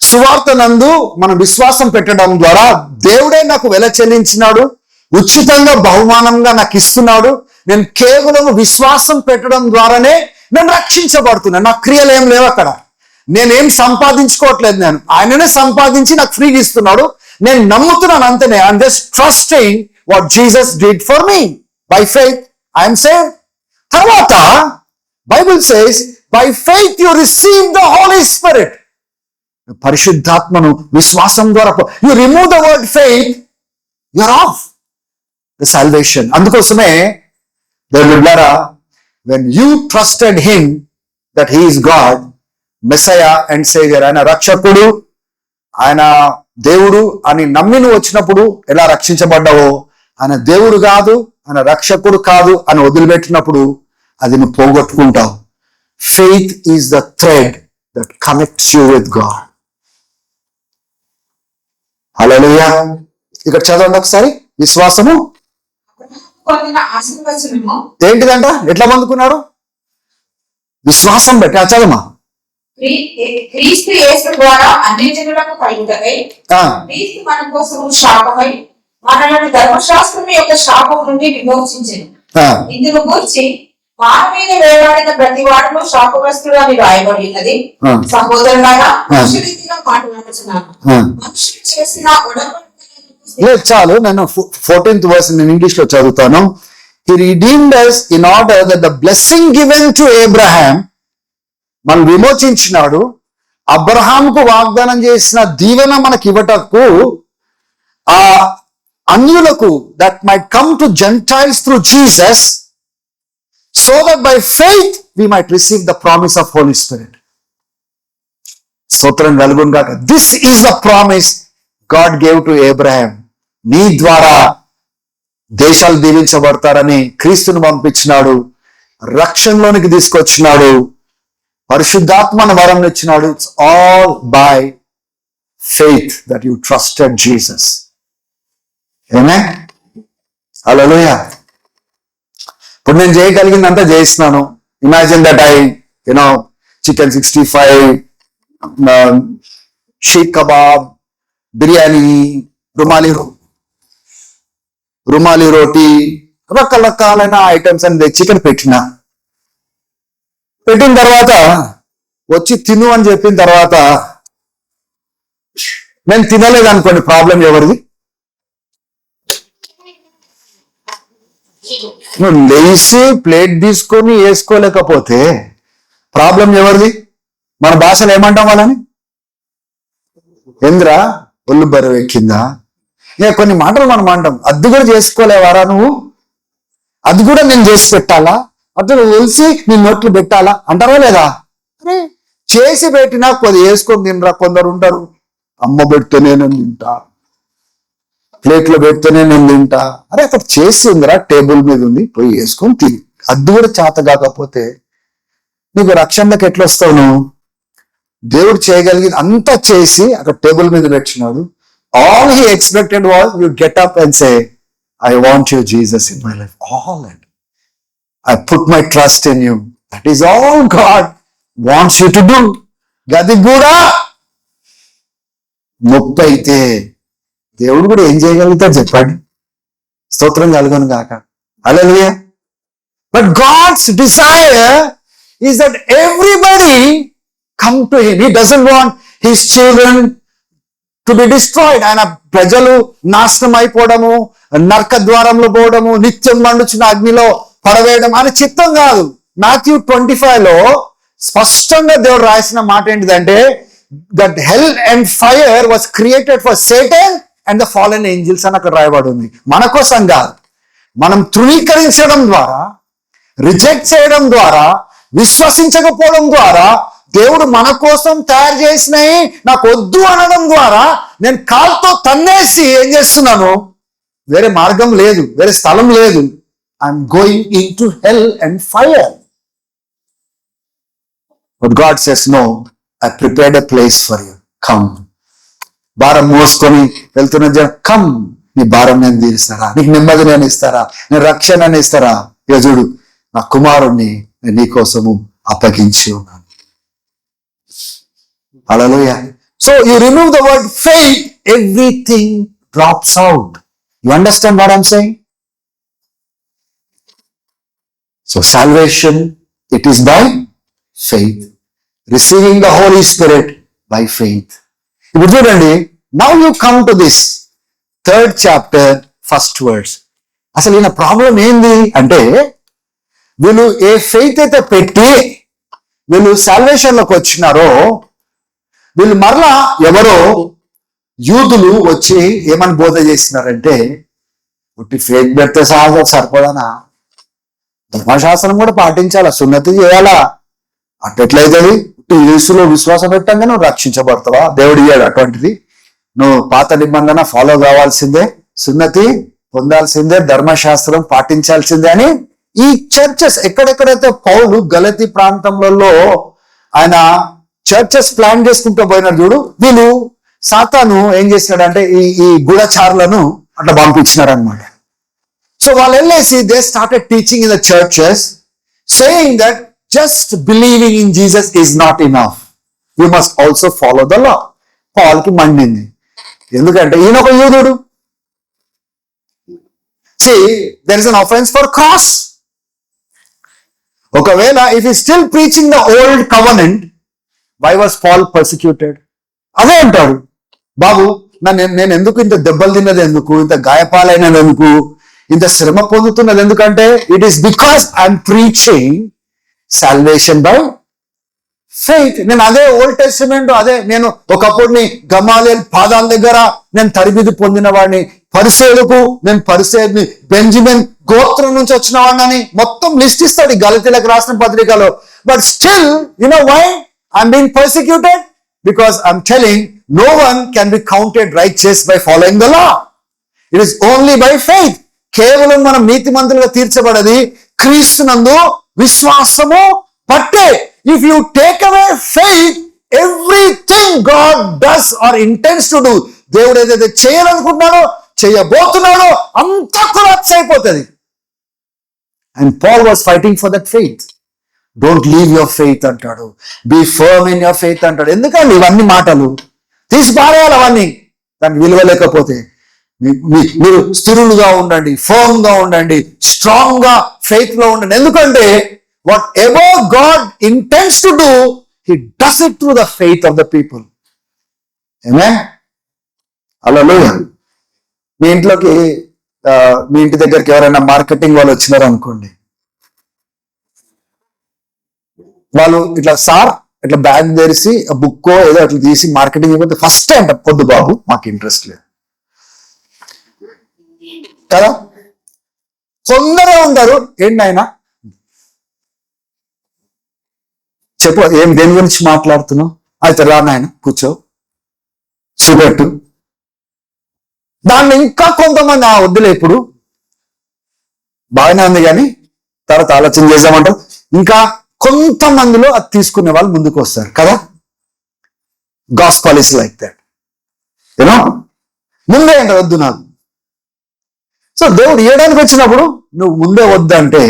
A: సువార్త నందు మనం విశ్వాసం పెట్టడం ద్వారా దేవుడే నాకు వెల చెల్లించినాడు, ఉచితంగా బహుమానంగా నాకు ఇస్తున్నాడు. నేను కేవలం విశ్వాసం పెట్టడం ద్వారానే నేను రక్షించబడుతున్నాను. నా క్రియలు ఏం లేవు అక్కడ. నేనేం సంపాదించుకోవట్లేదు. నేను ఆయననే సంపాదించి నాకు ఫ్రీగా ఇస్తున్నాడు. నేను నమ్ముతున్నాను అంతనే. I'm just trusting what Jesus did for me. By faith I'm saved. తర్వాత Bible says by faith you receive the Holy Spirit. పరిశుద్ధాత్మను విశ్వాసం ద్వారా you remove the word faith, you are off the salvation. అందుకోసమే దేవులారా, when you trusted him that he is God, Messiah and saviour, ఆయన రక్షకుడు, ఆయన దేవుడు అని నమ్మి నువ్వు వచ్చినప్పుడు ఎలా రక్షించబడ్డావో, ఆయన దేవుడు కాదు, ఆయన రక్షకుడు కాదు అని వదిలిపెట్టినప్పుడు అది నువ్వు పోగొట్టుకుంటావు. Faith is the thread that connects you with God. హల్లెలూయా. ఇక్కడ చదవండి ఒకసారి. విశ్వాసము
B: పొందిన ఆశీర్వచనము
A: ఏంటిదంట? ఎట్లా పొందుకున్నాడు? విశ్వాసం బట్టి. చదవమా.
B: క్రీస్తు యేసు ద్వారా అన్ని జనులకు కలుగుటకై క్రీస్తు మన కోసం శాపమై మనలను ధర్మశాస్త్రం యొక్క శాపం నుండి విమోచించెను. ఇందును గూర్చి వారి మీద వేలాడిన ప్రతి వాడును శాపగ్రస్తుడు అని రాయబడి ఉన్నది. సహోదరులారా, మనుషురీతిగా మాట్లాడుతున్నాను. మనుషులు చేసిన
A: చాలు. నేను 14th verse నేను ఇంగ్లీష్ లో చదువుతాను. He redeemed us in order that the blessing given to Abraham, మనం విమోచించినాడు. అబ్రహాంకు వాగ్దానం చేసిన దీవెన మనకి ఇవ్వటకు ఆ అన్యులకు, that might come to Gentiles through Jesus, so that by faith we might receive the promise of Holy Spirit. స్తోత్రం కలుగును గాక. This is the promise God gave to Abraham. నీ ద్వారా దేశాలు దీవించబడతారని క్రీస్తుని పంపించినాడు, రక్షణలోనికి తీసుకొచ్చినాడు, పరిశుద్ధాత్మను వరం ఇచ్చినాడు. It's all by faith that you trusted Jesus. ఆమేన్. హల్లెలూయా. ఇప్పుడు నేను చేయగలిగిందంతా చేస్తున్నాను. Imagine that I chicken 65, seekh kebab, biryani, rumali roti, రకరకాలైన ఐటమ్స్ అని చికెన్ పెట్టిన తర్వాత వచ్చి తిను అని చెప్పిన తర్వాత నేను తినలేదు అనుకోండి, ప్రాబ్లం ఎవరిది? నువ్వు లేచి ప్లేట్ తీసుకొని వేసుకోలేకపోతే ప్రాబ్లం ఎవరిది? మన భాషలో ఏమంటాం వాళ్ళని? ఏంద్రా ఒళ్ళు బరువు ఎక్కిందా? ఇక కొన్ని మాటలు మనం అంటాం. అది కూడా చేసుకోలేవారా నువ్వు? అది కూడా నేను చేసి పెట్టాలా? అతను తెలిసి నీ నోట్లు పెట్టాలా అంటారా లేదా? అరే చేసి పెట్టినా కొద్ది వేసుకొని తినరా. కొందరు ఉంటారు, అమ్మ పెడితేనే నేను తింటా, ప్లేట్లో పెడితేనే నేను తింటా. అరే అక్కడ చేసి ఉందిరా, టేబుల్ మీద ఉంది, పోయి వేసుకొని తిని. అది కూడా చేత కాకపోతే నీకు రక్షణలోకి ఎట్లా వస్తావు నువ్వు? దేవుడు చేయగలిగింది అంతా చేసి అక్కడ టేబుల్ మీద పెట్టినాడు. All he expected was you get up and say, I want you Jesus in my life. All that I put my trust in you. That is all God wants you to do. గది కూడా నొప్పి అయితే దేవుడు కూడా ఏం చేయగలుగుతాడు చెప్పండి. స్తోత్రం కలుగును గాక. హల్లెలూయా. But God's desire is that everybody come to him. He doesn't want his children to be destroyed. ఆయన ప్రజలు నాశనం అయిపోవడము, నరక ద్వారంలో పోవడము, నిత్యం మండుచున్న అగ్నిలో పడవేయడం అని చిత్తం కాదు. మాథ్యూ 25లో స్పష్టంగా దేవుడు రాసిన మాట ఏంటిదంటే, that hell and fire was created for Satan and the fallen angels అని అక్కడ రాయబడి ఉంది. మన కోసం కాదు. మనం తృణీకరించడం ద్వారా, రిజెక్ట్ చేయడం ద్వారా, విశ్వసించకపోవడం ద్వారా, దేవుడు మన కోసం తయారు చేసినవి నాకు వద్దు అనడం ద్వారా నేను కాలుతో తన్నేసి ఏం చేస్తున్నాను, వేరే మార్గం లేదు, వేరే స్థలం లేదు. I'm going into hell and fire. But God says, no, I prepared a place for you. Come. భారం మోసుకొని వెళ్తున్న జనం, కమ్, నీ భారం నేను తీరుస్తారా, నీకు నెమ్మది నేను ఇస్తారా, నేను రక్షణ నేను ఇస్తారా. ఇక చూడు, నా కుమారుణ్ణి నేను నీ కోసము అప్పగించి ఉన్నాను. హల్లెలూయా. So you remove the word faith, everything drops out. You understand what I'm saying? So salvation, it is by faith. Receiving the Holy Spirit by faith. ఇప్పుడు చూడండి, now you come to this 3rd chapter, 1st verse. అసలు ఈయన problem ఏంది అంటే, వీళ్ళు ఏ faith అయితే పెట్టి వీళ్ళు సాల్వేషన్ లోకి వచ్చినారో, వీళ్ళు మరలా ఎవరో యూదులు వచ్చి ఏమని బోధ చేసినారంటే, ఉట్టి ఫెయిత్ పెడితే సరిపోదానా, ధర్మశాస్త్రం కూడా పాటించాలా, సున్నతి చేయాలా, అట్టెట్లయితుంది, యేసులో విశ్వాసం పెట్టంగా నువ్వు రక్షించబడతావా? దేవుడు ఇయ్యాడు అటువంటిది. నువ్వు పాత నిబంధన ఫాలో కావాల్సిందే, సున్నతి పొందాల్సిందే, ధర్మశాస్త్రం పాటించాల్సిందే అని ఈ చర్చెస్ ఎక్కడెక్కడైతే పౌలు గలతీ ప్రాంతంలో ఆయన చర్చెస్ ప్లాన్ చేసుకుంటూ పోయినాడు చూడు, వీళ్ళు సాతాను ఏం చేసినాడంటే ఈ గూఢచారులను అట్లా పంపించినారు అనమాట. సో వాళ్ళు వెళ్ళేసి they started teaching in the churches saying that just believing in Jesus is not enough, you must also follow the law. పాల్కి మండింది, ఎందుకంటే ఈయన ఒక యూదుడు. See, there is an offense for cross. ఒకవేళ if he still preaching the old covenant, why was Paul persecuted? అదే అంటాడు, బాబు నేను ఎందుకు ఇంత దెబ్బలు తిన్నది ఎందుకు, ఇంత గాయపాలైనది ఎందుకు, ఇంత శ్రమ పొందుతున్నది ఎందుకంటే, it is because I'm preaching salvation by faith. నేను అదే ఓల్డ్ టెస్టిమెంట్, అదే నేను ఒకప్పుడు నీ గమాలియల్ పాదాల దగ్గర నేను తరబిది పొందిన వాడిని, పరిసేయులకు నేను పరిసేయుని, బెంజమిన్ గోత్రం నుంచి వచ్చిన వాడిని మొత్తం లిస్ట్ ఇస్తాడు ఈ గలతీలకు రాసిన పత్రికలో. But still you know why I'm being persecuted? Because I'm telling no one can be counted righteous by following the law. It is only by faith. కేవలం మనం నీతిమంతులుగా తీర్చబడది క్రీస్తునందు విశ్వాసము బట్టే. If you take away faith, everything God does or intends to do, దేవుడు ఏదైతే చేయాలనుకుంటున్నాడో చేయబోతున్నాడో అంతా collapse అయిపోతుంది. And Paul was fighting for that faith. Don't leave your faith అంటాడు, be firm in your faith అంటాడు. ఎందుకండి ఇవన్నీ మాటలు తీసి పారేయాలి, అవన్నీ దానికి విలువ లేకపోతే. మీరు స్థిరులుగా ఉండండి, ఫర్మ్ గా ఉండండి, స్ట్రాంగ్ గా ఫెయిత్ లో ఉండండి. ఎందుకంటే whatever God intends to do, he does it through the faith of the people. ఆమేన్. హల్లెలూయా. మీ ఇంట్లోకి మీ ఇంటి దగ్గరికి ఎవరైనా మార్కెటింగ్ వాళ్ళు వచ్చినారు అనుకోండి, వాళ్ళు ఇట్లా సార్ ఇట్లా బ్యాగ్ తెరిచి బుక్కో ఏదో అట్లా తీసి మార్కెటింగ్ అయిపోతే ఫస్ట్ అంట, పొద్దు బాబు మాకు ఇంట్రెస్ట్ లేదు కదా. కొందరే ఉంటారు, ఏంటి ఆయన చెప్పు, దేని గురించి మాట్లాడుతున్నావు, అయితే రా నాయన కూర్చో చూపెట్టు. దాన్ని ఇంకా కొంతమంది వద్దులే ఇప్పుడు బాగానే ఉంది కానీ తర్వాత ఆలోచన చేద్దామంటారు. ఇంకా కొంతమందిలో అది తీసుకునే వాళ్ళు ముందుకు వస్తారు కదా. Gospel is like that, you know. ముందే అంటే వద్దు నాకు. సో దేవుడు ఇవ్వడానికి వచ్చినప్పుడు నువ్వు ముందే వద్దంటే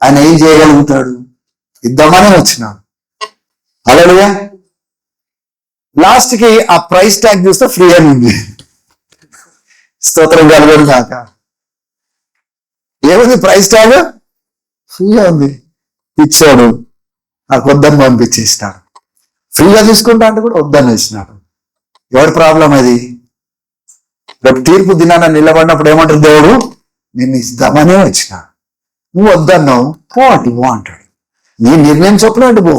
A: ఆయన ఏం చేయగలుగుతాడు? ఇద్దామనే వచ్చినాడు. హల్లెలూయా. లాస్ట్ కి ఆ ప్రైస్ ట్యాగ్ చూస్తే ఫ్రీ అని ఉంది. స్తోత్రం కలుగును కాక. ఏముంది ప్రైస్ ట్యాగ్? ఫ్రీగా ఉంది. ఇచ్చాడు, నాకు వద్దని పంపించేసినాడు. ఫ్రీగా తీసుకుంటా అంటే కూడా వద్దని వేసినాడు. ఎవరి ప్రాబ్లం అది? రేపు తీర్పు దినాన నిలబడినప్పుడు ఏమంటారు? దేవుడు నిన్ను ఇద్దామనే వచ్చినాడు, నువ్వు వద్దన్నావు, పో అటు పో అంటాడు. నీ నిర్ణయం చొప్పున అటు పో.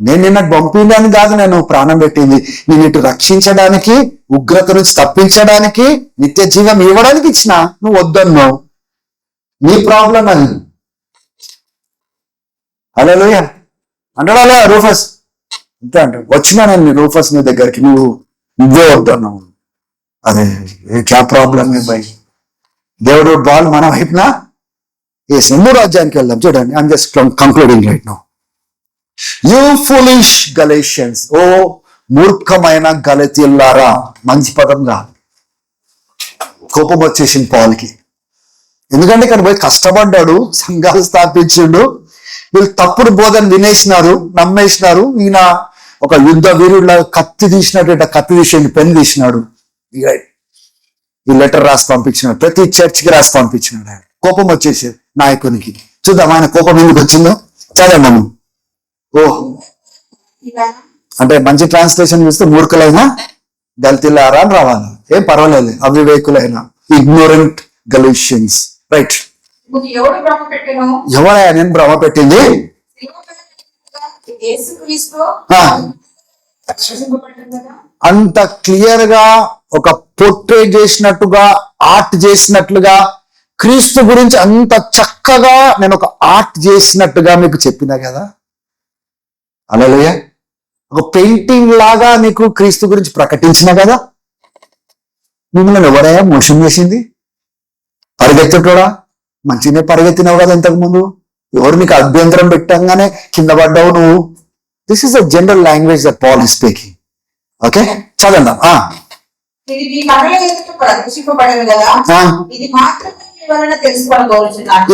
A: నేను నిన్నకు పంపిందని కాదు నేను ప్రాణం పెట్టింది, నేను ఇటు రక్షించడానికి, ఉగ్రత నుంచి తప్పించడానికి, నిత్య జీవం ఇవ్వడానికి ఇచ్చిన. నువ్వు వద్దన్నావు, నీ ప్రాబ్లం అది. హల్లెలూయా అంటాడా లేదా రూఫస్? అంతే అంటాడు. వచ్చినా నేను రూఫస్ నీ దగ్గరికి, నువ్వే వద్దన్నావు. అదే క్యా ప్రాబ్లం ఏ భయ్? దేవుడు బాల్ మన వైపున వేసి 3వ అధ్యాయానికి వెళ్దాం. చూడండి, I'm just concluding right now. You foolish Galatians, ఓ మూర్ఖమైన గలతీయులారా. మంచి పదం కాదు. కోపం వచ్చేసింది పౌలుకి. ఎందుకంటే ఇక్కడ పోయి కష్టపడ్డాడు, సంఘాలు స్థాపించిండు, వీళ్ళు తప్పుడు బోధన వినేసినారు, నమ్మేసినారు. ఈయన ఒక యుద్ధ వీరుడిలా కత్తి తీసినట్టు కత్తి తీసిండు, పెన్ తీసినాడు, ఈ లెటర్ రాసి పంపించినాడు, ప్రతి చర్చికి రాసి పంపించినాడు. ఆయన కోపం వచ్చేసేది నాయకునికి. చూద్దాం ఆయన కోపం ఎందుకు వచ్చిందో. చదవండి. ఓ అంటే మంచి ట్రాన్స్లేషన్ చూస్తే మూర్ఖులైన గల్తీలారా అని రావాలి. ఏం పర్వాలేదు, అవివేకులైన ఇగ్నోరెంట్ గలీషియన్స్. రైట్. ఎవరైనా నేను భ్రమ పెట్టింది? అంత క్లియర్ గా ఒక పోర్ట్రేట్ చేసినట్టుగా, ఆర్ట్ చేసినట్లుగా, క్రీస్తు గురించి అంత చక్కగా నేను ఒక ఆర్ట్ చేసినట్టుగా మీకు చెప్పినా కదా. హల్లెలూయా. ఒక పెయింటింగ్ లాగా నీకు క్రీస్తు గురించి ప్రకటించిన కదా. మిమ్మల్ని ఎవరైనా మోసం చేసింది? పరిగెత్తటోడా? మంచిగానే పరిగెత్తినావు కదా ఇంతకు ముందు. ఎవరు నీకు అభ్యంతరం పెట్టంగానే కింద పడ్డావు నువ్వు? This is the general language that Paul is speaking. Okay, చదవండి.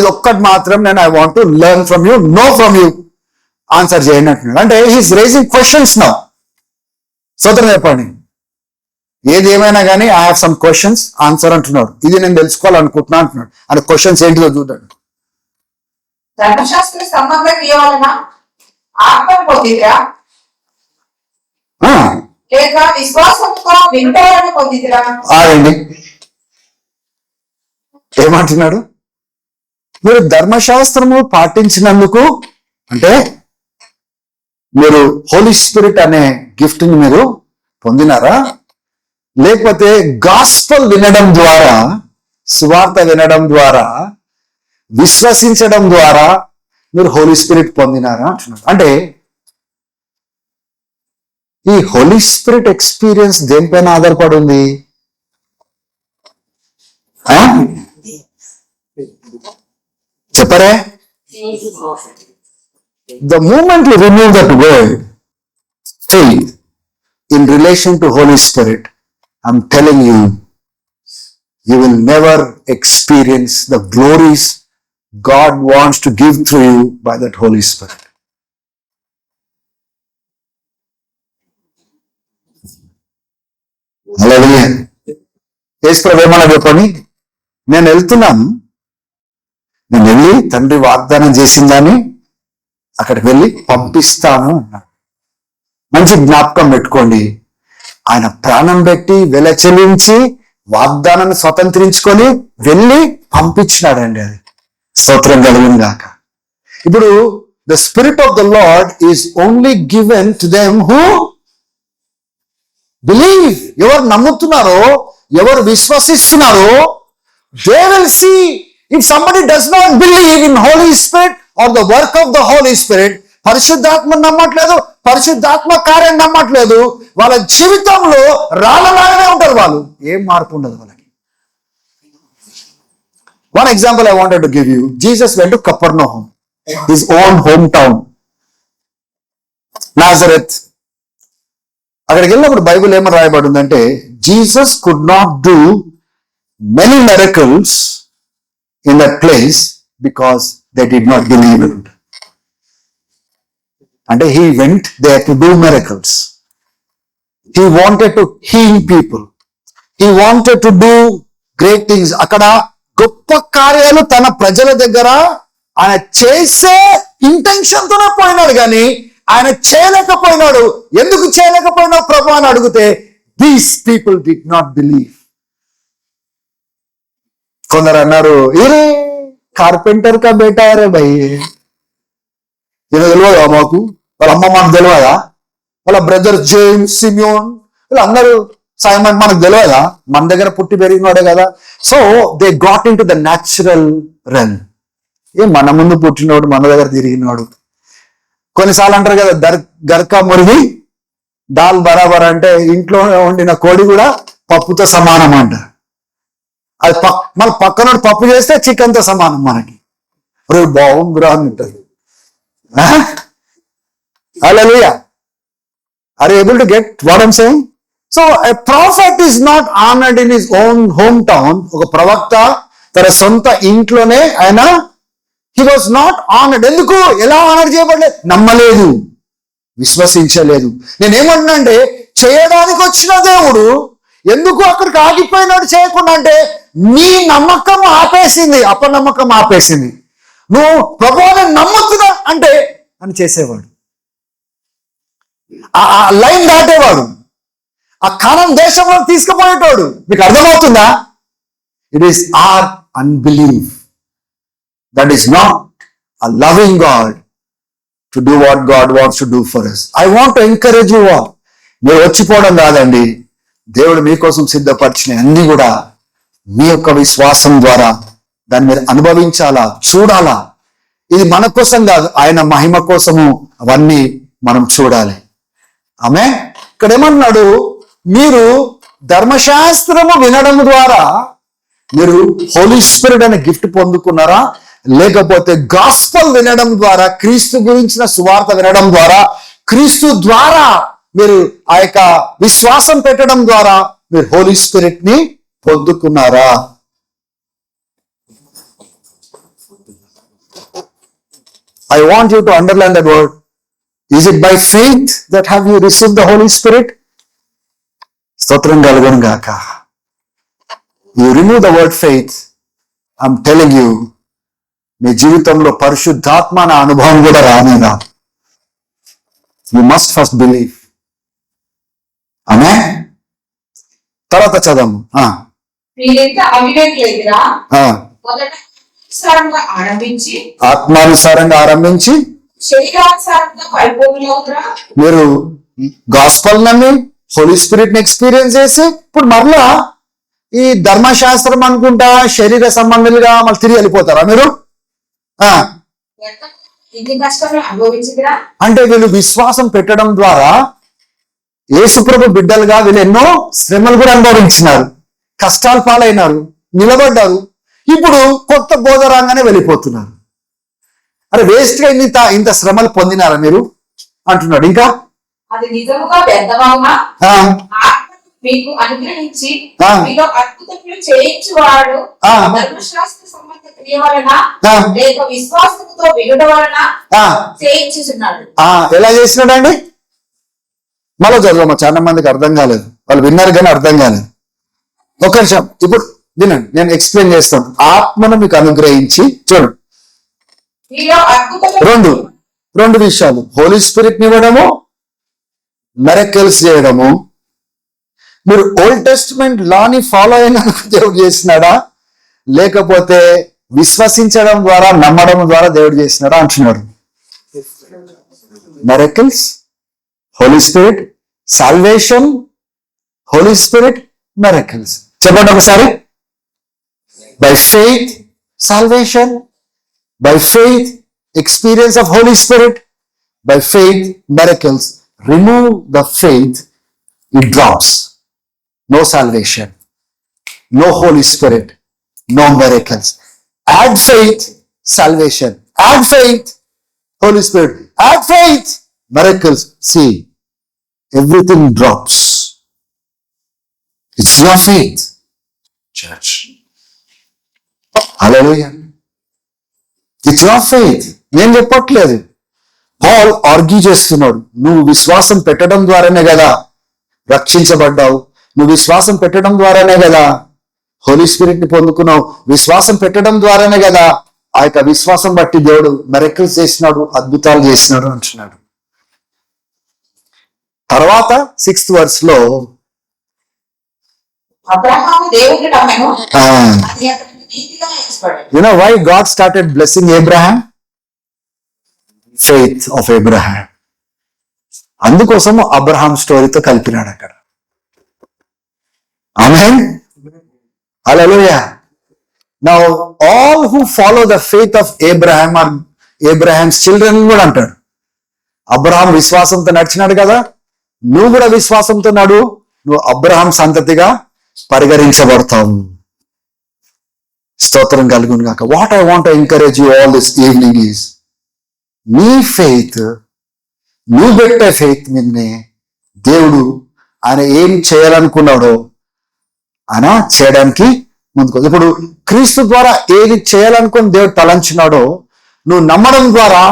A: ఇది ఒక్కటి మాత్రం నేను I want to learn from you, no from you, answer చేయండి అంటున్నాడు. అంటే హీస్ రేజింగ్ క్వశ్చన్స్ నౌ. సోదరు చెప్పండి, ఏది ఏమైనా కానీ I have some questions, answer అంటున్నాడు. ఇది నేను తెలుసుకోవాలనుకుంటున్నా అంటున్నాడు. అంటే క్వశ్చన్స్ ఏంటిదో చూడండి.
B: ధర్మశాస్త్ర సంబంధ క్రియ వలన ఆత్మను పొందిరా, లేక విశ్వాసంతో వినుట వలన పొందిరా?
A: ఆగండి, ఏమంటున్నాడు? మీరు ధర్మశాస్త్రము పాటించినందుకు అంటే మీరు హోలీ స్పిరిట్ అనే గిఫ్ట్ ని మీరు పొందినారా, లేకపోతే గాస్పల్ వినడం ద్వారా, సువార్త వినడం ద్వారా, విశ్వసించడం ద్వారా మీరు హోలీ స్పిరిట్ పొందినారా అంటున్నాడు. అంటే ఈ హోలీ స్పిరిట్ ఎక్స్పీరియన్స్ దేనిపైన ఆధారపడి ఉంది? చెప్పరే? The moment you remove that word faith in relation to Holy Spirit, I'm telling you, you will never experience the glories God wants to give through you by that Holy Spirit. Hallelujah. యేసు ప్రభువు ఏమన్నా చెప్పండి, నేను వెళ్తున్నాను, నేను వెళ్ళి తండ్రి వాగ్దానం చేసిందని అక్కడికి వెళ్ళి పంపిస్తాను అన్నాడు. మంచి జ్ఞాపకం పెట్టుకోండి, ఆయన ప్రాణం పెట్టి వెలచెలించి వాగ్దానాన్ని స్వతంత్రించుకొని వెళ్ళి పంపించినాడండి. అది స్తోత్రం కలుగును గాక. ఇప్పుడు the Spirit of the Lord is only given to them who believe. ఎవరు నమ్ముతున్నారో, ఎవరు విశ్వసిస్తున్నారో, they will see. If somebody does not believe in Holy Spirit or the work of the Holy Spirit, పరిశుద్ధాత్మ నమ్మట్లేదు, పరిశుద్ధాత్మ కార్యం నమ్మట్లేదు, వాళ్ళ జీవితంలో రాళ్ళలాగానే ఉంటారు. వాళ్ళు ఏం మార్పు ఉండదు వాళ్ళకి. One example I wanted to give you. Jesus went to Capernaum, his own hometown, Nazareth. అక్కడికి వెళ్ళినప్పుడు బైబిల్ ఏమని రాయబడి ఉందంటే, Jesus could not do many miracles in that place because they did not believe it. అంటే he went there to do miracles. He wanted to heal people. He wanted to do great things. అక్కడ గొప్ప కార్యాలు తన ప్రజల దగ్గర ఆయన చేసే intention తోనే పోయినాడు, కానీ ఆయన చేయలేకపోయినాడు. ఎందుకు చేయలేకపోయినావు ప్రభు అని అడిగితే, these people did not believe. కొందరు అన్నారు, ఏ కార్పెంటర్ కా బేటా రే భయ్, ఈయన తెలియదా మాకు, వాళ్ళ అమ్మ మాకు తెలియదా, వాళ్ళ బ్రదర్ జేమ్స్, సిమియోన్, వీళ్ళందరూ సైమన్ మనకు తెలియదా, మన దగ్గర పుట్టి పెరిగినాడే కదా. So they got into the natural realm. మన ముందు పుట్టినోడు, మన దగ్గర తిరిగినోడు. కొన్నిసార్లు అంటారు కదా, గర్కా మురిగి దాల్ బరాబర్, అంటే ఇంట్లో వండిన కోడి కూడా పప్పుతో సమానం అంట. అది మన పక్కనోడు పప్పు చేస్తే చికెన్తో సమానం మనకి. బాగుందిరా అని ఉంటుంది. హల్లెలూయా. Are you able to get what I'm saying? So a prophet is not honoured in his own home town. ఒక ప్రవక్త తన సొంత ఇంట్లోనే ఆయన హీ వాజ్ నాట్ ఆనర్డ్. ఎందుకు? ఎలా ఆనర్ చేయబడలేదు? నమ్మలేదు, విశ్వసించలేదు. నేనేమంటున్నా అంటే, చేయడానికి వచ్చిన దేవుడు ఎందుకు అక్కడికి ఆగిపోయినాడు చేయకుండా అంటే, నీ నమ్మకం ఆపేసింది, అపనమ్మకం ఆపేసింది. నువ్వు ప్రభువుని నమ్ముతున్నా అంటే అని చేసేవాడు, ఆ లైన్ దాటేవాడు, ఆ కాలం దేశంలో తీసుకుపోయేటోడు. మీకు అర్థమవుతుందా? It is our unbelief. That is not a loving God to do what God wants to do for us. I want to encourage you all. మీరు వచ్చిపోవడం కాదండి, దేవుడు మీకోసం సిద్ధపరిచిన అన్ని కూడా మీ యొక్క విశ్వాసం ద్వారా దాన్ని మీరు అనుభవించాలా, చూడాలా. ఇది మన కోసం కాదు, ఆయన మహిమ కోసము అవన్నీ మనం చూడాలి. ఆమె ఇక్కడ ఏమన్నాడు, మీరు ధర్మశాస్త్రము వినడం ద్వారా మీరు హోలీ స్పిరిట్ అనే గిఫ్ట్ పొందుకున్నారా, లేకపోతే గాస్పల్ వినడం ద్వారా, క్రీస్తు గురించిన సువార్త వినడం ద్వారా, క్రీస్తు ద్వారా మీరు ఆ యొక్క విశ్వాసం పెట్టడం ద్వారా మీరు హోలీ స్పిరిట్ ని పొందుకున్నారా? I want you to underline that word. Is it by faith that have you received the Holy Spirit? స్తోత్రం కలుగును గాక. You remove the word faith, I'm telling you, మీ జీవితంలో పరిశుద్ధాత్మ అనే అనుభవం కూడా రానేదా. You must first believe. ఆమె తర్వాత చదవము. ఆత్మానుసారంగా ఆరంభించి మీరు గాస్పల్ నమ్మి హోలీ స్పిరిట్ ని ఎక్స్పీరియన్స్ చేసి ఇప్పుడు మరలా ఈ ధర్మశాస్త్రం అనుకుంటా శరీర సంబంధులుగా మళ్ళీ తిరిగి వెళ్ళిపోతారా మీరు? అంటే వీళ్ళు విశ్వాసం పెట్టడం ద్వారా యేసుప్రభు బిడ్డలుగా వీళ్ళు ఎన్నో శ్రమలు కూడా అనుభవించినారు, కష్టాలు పాలైనారు, నిలబడ్డారు. ఇప్పుడు కొత్త బోధ రాగానే వెళ్ళిపోతున్నారు. అరే వేస్ట్ గా ఇంత శ్రమలు పొందినారా మీరు అంటున్నాడు. ఇంకా
B: అది నిజముగా వ్యర్థమా? మీకు అనుగ్రహించి మీలో అద్భుతములు చేయించువాడు ధర్మశాస్త్ర సంబంధ క్రియ వలన లేక విశ్వాసంతో వినుట వలన చేయించుచున్నాడు.
A: ఎలా చేసినాడండి? మళ్ళీ చదువు. చాలా మందికి అర్థం కాలేదు, వాళ్ళు విన్నారు కానీ అర్థం కాలేదు. ఒక నిమిషం, ఇప్పుడు వినండి, నేను ఎక్స్ప్లెయిన్ చేస్తాను. ఆత్మను మీకు అనుగ్రహించి చూడండి, రెండు విషయాలు, హోలీ స్పిరిట్ ని ఇవ్వడము, మిరకిల్స్ చేయడము. మీరు ఓల్డ్ టెస్ట్మెంట్ లాని ఫాలో అయిన దేవుడు చేసినాడా, లేకపోతే విశ్వసించడం ద్వారా నమ్మడం ద్వారా దేవుడు చేసినాడా అంటున్నాడు. Miracles, Holy Spirit, salvation, Holy Spirit, miracles. చెప్పండి ఒకసారి. By faith salvation, by faith experience of Holy Spirit, by faith miracles. Remove the faith, it drops. No salvation, no Holy Spirit, no miracles. Add faith, salvation. Add faith, Holy Spirit. Add faith, miracles. See, everything drops. It's your faith, church. Hallelujah. It's your faith. నేను చెప్పట్లేదు. Paul argue చేస్తున్నాడు. నువ్వు విశ్వాసం పెట్టడం ద్వారానే కదా రక్షించబడ్డావు, నువ్వు విశ్వాసం పెట్టడం ద్వారానే కదా హోలీ స్పిరిట్ ని పొందుకున్నావు, విశ్వాసం పెట్టడం ద్వారానే కదా ఆ యొక్క విశ్వాసం బట్టి దేవుడు మిరకిల్స్ చేసినాడు, అద్భుతాలు చేసినాడు అంటున్నాడు. తర్వాత 6th verse లో
B: అబ్రహాము దేవుని నమ్మెను, అది అతనికి నీతిగా ఎంచబడెను.
A: you know why God started blessing Abraham? Faith of Abraham. అందుకోసం అబ్రహాం స్టోరీతో కలిపినాడు అక్కడ. ఆమేన్. హల్లెలూయా. Now all who follow the faith of Abraham are Abraham's children కూడా అంటాడు. అబ్రహాం విశ్వాసంతో నడిచినాడు కదా, నువ్వు కూడా విశ్వాసంతో నడు, నువ్వు అబ్రహాం సంతతిగా పరిగణించబడతావు. స్తోత్రం కలుగును గాక. What I want to encourage you all this evening is, నీ ఫెయిత్, నువ్వు పెట్టే ఫెయిత్ మీదనే దేవుడు ఆయన ఏం చేయాలనుకున్నాడో ఆయన చేయడానికి ముందుకు. ఇప్పుడు క్రీస్తు ద్వారా ఏది చేయాలనుకుని దేవుడు తలంచినాడో నువ్వు నమ్మడం ద్వారా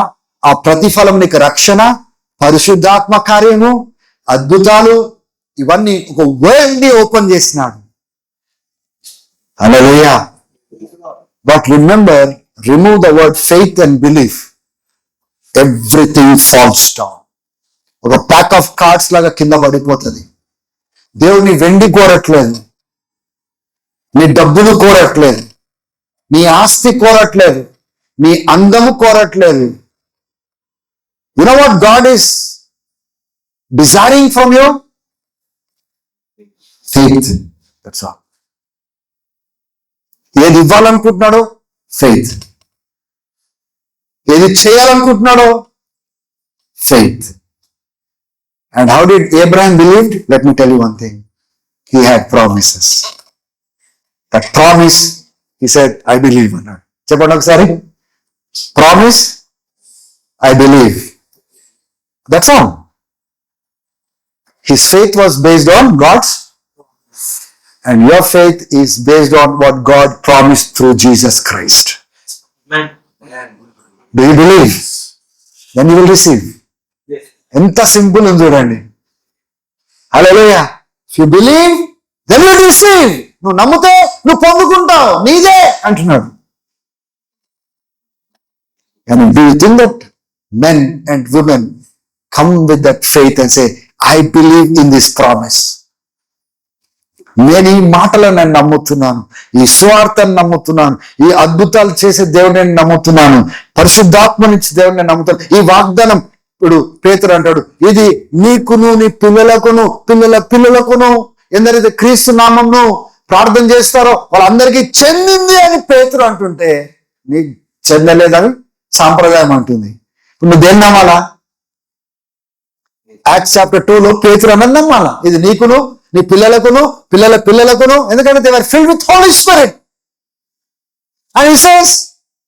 A: ఆ ప్రతిఫలం నీకు రక్షణ, పరిశుద్ధాత్మ కార్యము, అద్భుతాలు, ఇవన్నీ ఒక వరల్డ్ ని ఓపెన్ చేసినాడు. హల్లెలూయా. But remember, remove the word faith and belief, everything falls down. ఒక ప్యాక్ ఆఫ్ కార్డ్స్ లాగా కింద పడిపోతుంది. దేవుని వెండి కోరట్లేదు, నీ డబ్బులు కోరట్లేదు, నీ ఆస్తి కోరట్లేదు, నీ అందము కోరట్లేదు. You know what God is desiring from you? Faith. That's all. ఏది ఇవ్వాలనుకుంటున్నాడో ఫెయిత్, ఏది చేయాలనుకుంటున్నాడో faith. And how did Abraham believe? Let me tell you one thing. He had promises. That promise, he said, I believe. చెప్పండి ఒకసారి. Promise, I believe. That's all. His faith was based on God's, and your faith is based on what God promised through Jesus Christ.
C: Amen.
A: Do you believe? Then you will receive. ఎంత simple ఉంది చూడండి. హల్లెలూయా. If you believe then you will receive. నువ్వు నమ్మితే నువ్వు పొందుకుంటావు, నీదే అంటున్నాడు. And do you think that men and women come with that faith and say, I believe in this promise? నేను ఈ మాటలను నేను నమ్ముతున్నాను, ఈ సువార్తను నమ్ముతున్నాను, ఈ అద్భుతాలు చేసే దేవుడిని నేను నమ్ముతున్నాను, పరిశుద్ధాత్మ నుంచి దేవుడిని నేను నమ్ముతాను, ఈ వాగ్దానం. ఇప్పుడు పేతురు అంటాడు, ఇది నీకును నీ పిల్లలకును పిల్లల పిల్లలకును ఎందరైతే క్రీస్తు నామమును ప్రార్థన చేస్తారో వాళ్ళందరికీ చెందింది అని పేతురు అంటుంటే నీకు చెందలేదని సాంప్రదాయం అంటుంది. ఇప్పుడు నువ్వు దేన్ని నమ్మాలా? యాక్ట్స్ చాప్టర్ 2 పేతురు అన్నది నమ్మాలా. ఇది నీకును నీ పిల్లలకును పిల్లల పిల్లలకును, ఎందుకంటే they were filled with Holy Spirit. And he says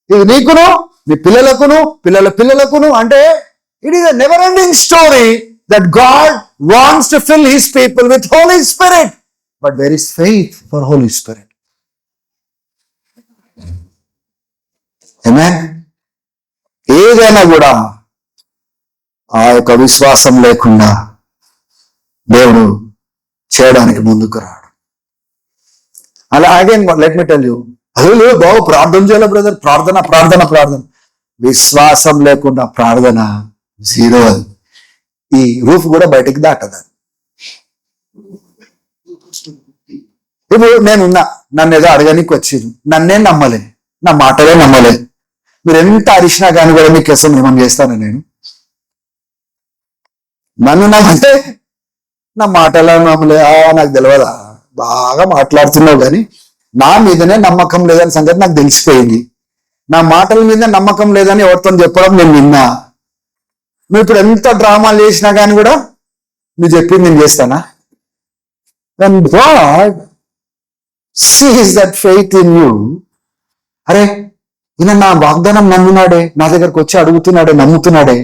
A: ఇది నీకును నీ పిల్లలకును పిల్లల పిల్లలకును అంటే it is a never ending story that God wants to fill his people with Holy Spirit. But there is faith for Holy Spirit. Amen. ఏదైనా కూడా ఆ యొక్క విశ్వాసం లేకుండా దేవుడు చేయడానికి ముందుకు రాడు. అలా again let me tell you, అదే బాబు ప్రార్థన చేయాలి బ్రదర్, ప్రార్థన ప్రార్థన ప్రార్థన. విశ్వాసం లేకుండా ప్రార్థన జీరో. అది ఈ రూఫ్ కూడా బయటికి దాటదు. ఇప్పుడు నేనున్నా, నన్ను ఏదో అడగడానికి వచ్చింది, నన్నే నమ్మలే, నా మాటలే నమ్మలే. మీరు ఎంత అరిచినా కానీ కూడా మీ కేసం ఏమని చేస్తాను నేను? నన్ను నమ్మితే నా మాటలే నమ్మలే, నాకు తెలియదా, బాగా మాట్లాడుతున్నావు కానీ నా మీదనే నమ్మకం లేదని సంగతి నాకు తెలిసిపోయింది. నా మాటల మీద నమ్మకం లేదని ఎవరితో చెప్పడం నేను విన్నా. నువ్వు ఇప్పుడు ఎంత డ్రామాలు చేసినా కానీ కూడా నువ్వు చెప్పింది నేను చేస్తానా? When God sees that faith in you, అరే ఈయన నా వాగ్దానం నమ్మినాడే, నా దగ్గరకు వచ్చి అడుగుతున్నాడే, నమ్ముతున్నాడే,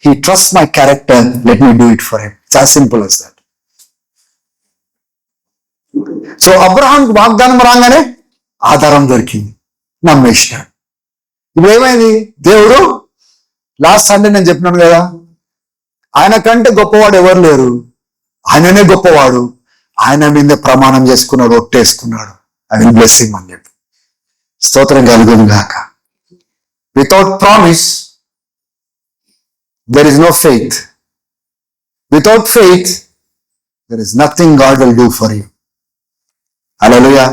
A: he trusts my character, let me do it for him. It's as simple as that. So అబ్రహాంకి వాగ్దానం రాగానే ఆధారం దొరికింది, నమ్మేసినాడు. ఇప్పుడు ఏమైంది? దేవుడు లాస్ట్ సండే నేను చెప్పినాను కదా, ఆయన కంటే గొప్పవాడు ఎవరు లేరు, ఆయననే గొప్పవాడు. ఆయన మీద ప్రమాణం చేసుకున్నాడు, ఒట్టేసుకున్నాడు, ఐ విల్ బ్లెస్ హిమ్ అని చెప్పి. స్తోత్రం కలుగును గాక. Without promise there is no faith. Without faith there is nothing God will do for you. హల్లెలూయా.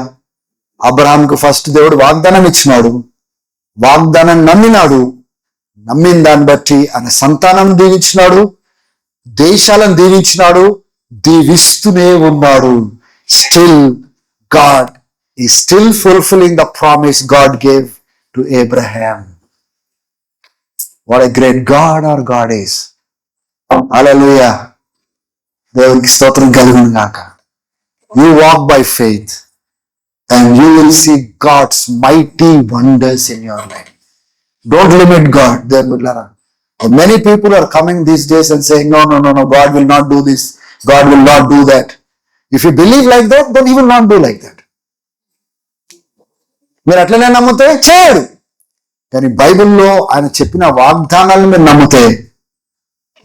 A: అబ్రహాంకు ఫస్ట్ దేవుడు వాగ్దానం ఇచ్చినాడు, వాగ్దానం నమ్మినాడు, నమ్మిన దాన్ని బట్టి ఆయన సంతానం దీవించినాడు, దేశాలను దీవించినాడు, దీవిస్తూనే ఉన్నాడు. Still God is still fulfilling the promise God gave to Abraham. What a great God our God is. Hallelujah. దేవునికి స్తోత్రం కలుగును గాక. You walk by faith and you will see God's mighty wonders in your life. Don't limit God. Many people are coming these days and saying, no, God will not do this, God will not do that. If you believe like that, then he will not do like that. మీరు అట్లనే నమ్మితే చేయడు. కానీ బైబిల్లో ఆయన చెప్పిన వాగ్దానాలను మీరు నమ్మితే,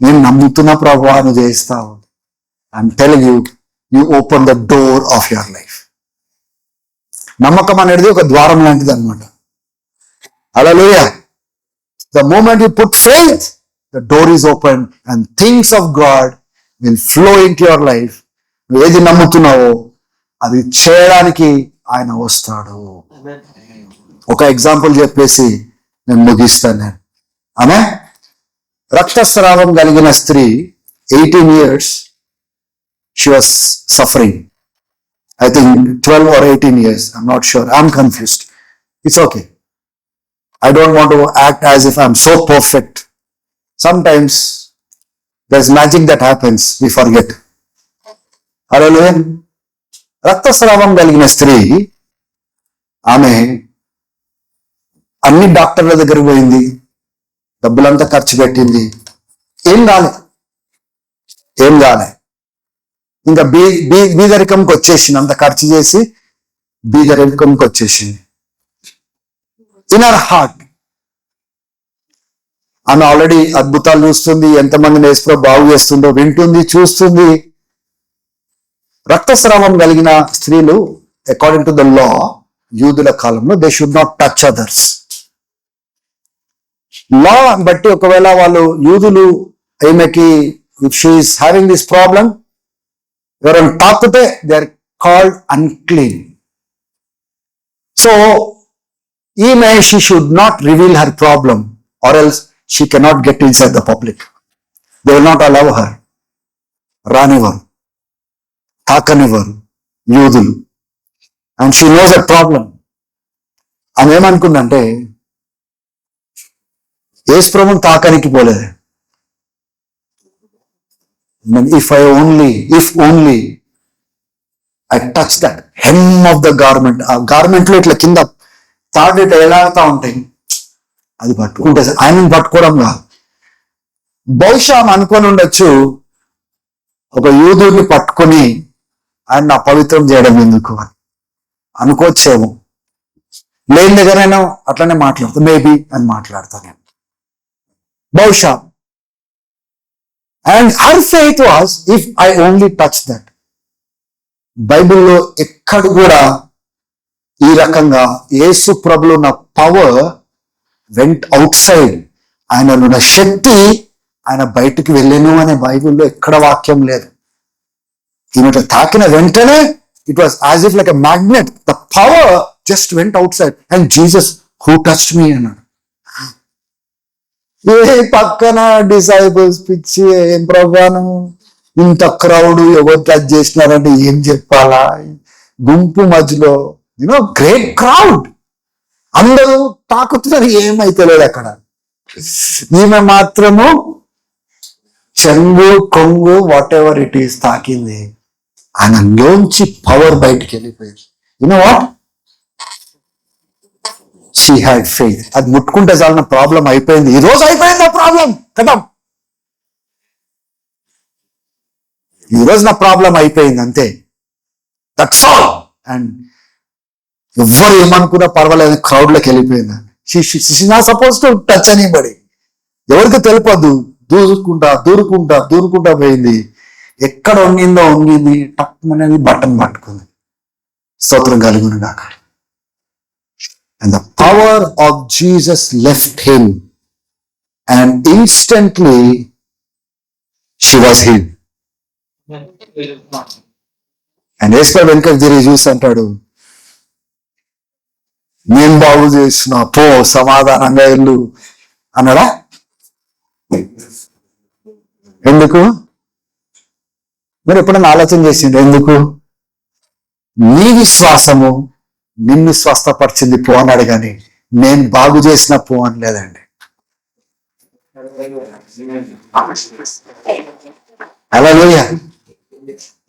A: నేను నమ్ముతున్న ప్రభువా నువ్వు చేస్తావు, I'm telling you, you open the door of your life. నమ్మకం అనేది ఒక ద్వారం లాంటిది అనమాట. హల్లెలూయా. The moment you put faith, the door is open and things of God will flow into your life. నువ్వు ఏది నమ్ముతున్నావో అది చేయడానికి ఆయన వస్తాడు. ఒక ఎగ్జాంపుల్ చెప్పేసి నేను ముగిస్తాను. నేను ఆమె రక్తస్రావం కలిగిన స్త్రీ, 18 years she was suffering. I think 12 or 18 years, I'm not sure, I'm confused. It's okay, I don't want to act as if I'm so perfect. Sometimes there's magic that happens, we forget. Hallelujah. రక్తస్రావం కలిగిన స్త్రీ, ఆమె అన్ని డాక్టర్ల దగ్గరకు పోయింది, డబ్బులంతా ఖర్చు పెట్టింది, ఏం కాలే. ఇంకా బీదరికంకి వచ్చేసింది, అంత ఖర్చు చేసి బీదరికంకి వచ్చేసింది. ఇన్ అవర్ హార్ట్ ఆమె ఆల్రెడీ అద్భుతాలు చూస్తుంది, ఎంతమంది నేస్ప్రో బాగు చేస్తుందో వింటుంది, చూస్తుంది. రక్తస్రావం కలిగిన స్త్రీలు అకార్డింగ్ టు ద లా, యూదుల కాలంలో they should not touch others. Law బట్టి ఒకవేళ వాళ్ళు యూదులు ఈమెకి, if she is having this problem, ఎవరైనా తాకితే they are called unclean. So ఈమె, she should not reveal her problem or else she cannot get inside the public. They will not allow her. రానివ్వరు, తాకనివ్వరు యూదులు. And she knows that problem. ఆమె ఏమనుకుందంటే, యేసు ప్రభువుని తాకనికి పోలేదు. If only I touch that hem of the garment. ఆ గార్మెంట్ లో ఇట్లా కింద తాడు ఇట్లా ఎలాగుతా ఉంటాయి, అది పట్టుకుంటే ఆయనను పట్టుకోవడం కాదు. బహుశా ఆమె అనుకొని ఉండొచ్చు, ఒక యూదుడిని పట్టుకొని ఆయన అపవిత్రం చేయడం ఎందుకు అని అనుకోవచ్చేమో. లేని దగ్గరైనా అట్లనే మాట్లాడుతా, మేబీ అని మాట్లాడతాను నేను, బహుశా. And her faith was, if I only touch that. బైబిల్లో ఎక్కడ కూడా ఈ రకంగా యేసు ప్రభులో ఉన్న పవర్ వెంట్ అవుట్ సైడ్, ఆయనలో ఉన్న శక్తి ఆయన బయటికి వెళ్ళేను అనే బైబిల్లో ఎక్కడ వాక్యం లేదు. ఈమె తాకిన వెంటనే it was as if like a magnet, the power just went outside. And Jesus, who touched me అన్నాడు. ఏ పక్కన డిసైపుల్స్ పిచ్చి, ఏం ప్రభాను ఇంత క్రౌడ్ ఎవరు టచ్ చేసినారంటే ఏం చెప్పాలా, గుంపు మధ్యలో, గ్రేట్ క్రౌడ్, అందరూ తాకుతున్నారు, ఏమైతే లేదు అక్కడ. ఈమె మాత్రము చెంగు కొంగు వాట్ ఎవర్ ఇట్ ఈస్ తాకింది, ఆయనలోంచి పవర్ బయటికి వెళ్ళిపోయింది. What, she had faith. అది ముట్టుకుంటే చాలిన ప్రాబ్లం అయిపోయింది. ఈ రోజు అయిపోయింది ఆ ప్రాబ్లం కదా. ఈరోజు నా ప్రాబ్లం అయిపోయింది అంతే, దట్స్ ఆల్. అండ్ ఎవ్వరు ఏమనుకున్నా పర్వాలేదు, క్రౌడ్లోకి వెళ్ళిపోయింది. నా సపోజ్ టు టచ్ ఎనీబడి. ఎవరికి తెలిపద్దు, దూరుకుంటా పోయింది. ఎక్కడ వంగింది, టక్కుమనేది బటన్ పట్టుకుంది. స్తోత్రం కలుగును గాక. And the power of Jesus left him, and instantly she was healed. And యేసు వెనుక తిరిగి చూసి అంటాడు, నేను బాగు చేసిన, పో సమాధానంగా వెళ్ళు అన్నాడా? ఎందుకు? మీరు ఎప్పుడైనా ఆలోచన చేసిండు ఎందుకు? నీ విశ్వాసము నిన్ను స్వస్థపరిచింది పో అన్నాడు, కానీ నేను బాగు చేసిన పో అని లేదండి. హల్లెలూయా.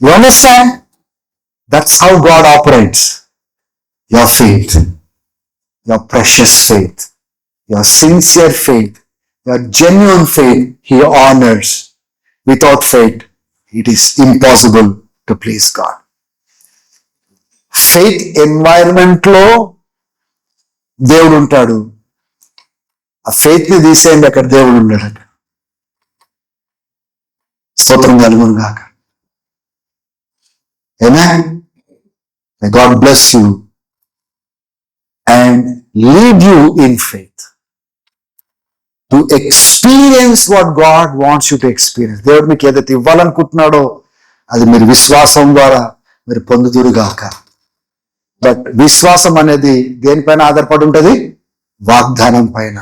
A: You understand? That's how God operates. Your faith, your precious faith, your sincere faith, your genuine faith, He honors. Without faith, it is impossible to please God. Faith environment లో దేవుడు ఉంటాడు. ఆ ఫెయిత్ ని తీసేయండి, అక్కడ దేవుడు ఉండడు. స్తోత్రం కలుగును గాక. ఆమేన్. May God bless you and lead you in faith to experience what God wants you to experience. దేవుడు మీకు ఏదైతే ఇవ్వాలనుకుంటున్నాడో అది మీరు విశ్వాసం ద్వారా మీరు పొందుదురు గాక. బట్ విశ్వాసం అనేది దేనిపైన ఆధారపడి ఉంటుంది? వాగ్దానం పైన.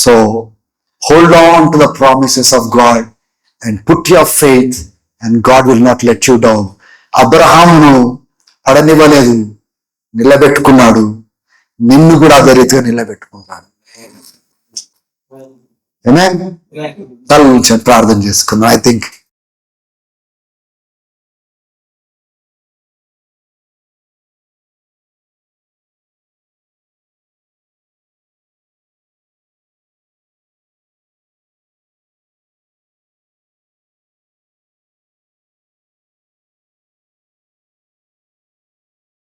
A: So hold on to the promises of God and put your faith and God will not let you down. అబ్రహామును పడనివ్వలేదు, నిలబెట్టుకున్నాడు. నిన్ను కూడా అదే రీతిగా నిలబెట్టుకున్నాడు. తల ప్రార్థన చేసుకున్నాం. I think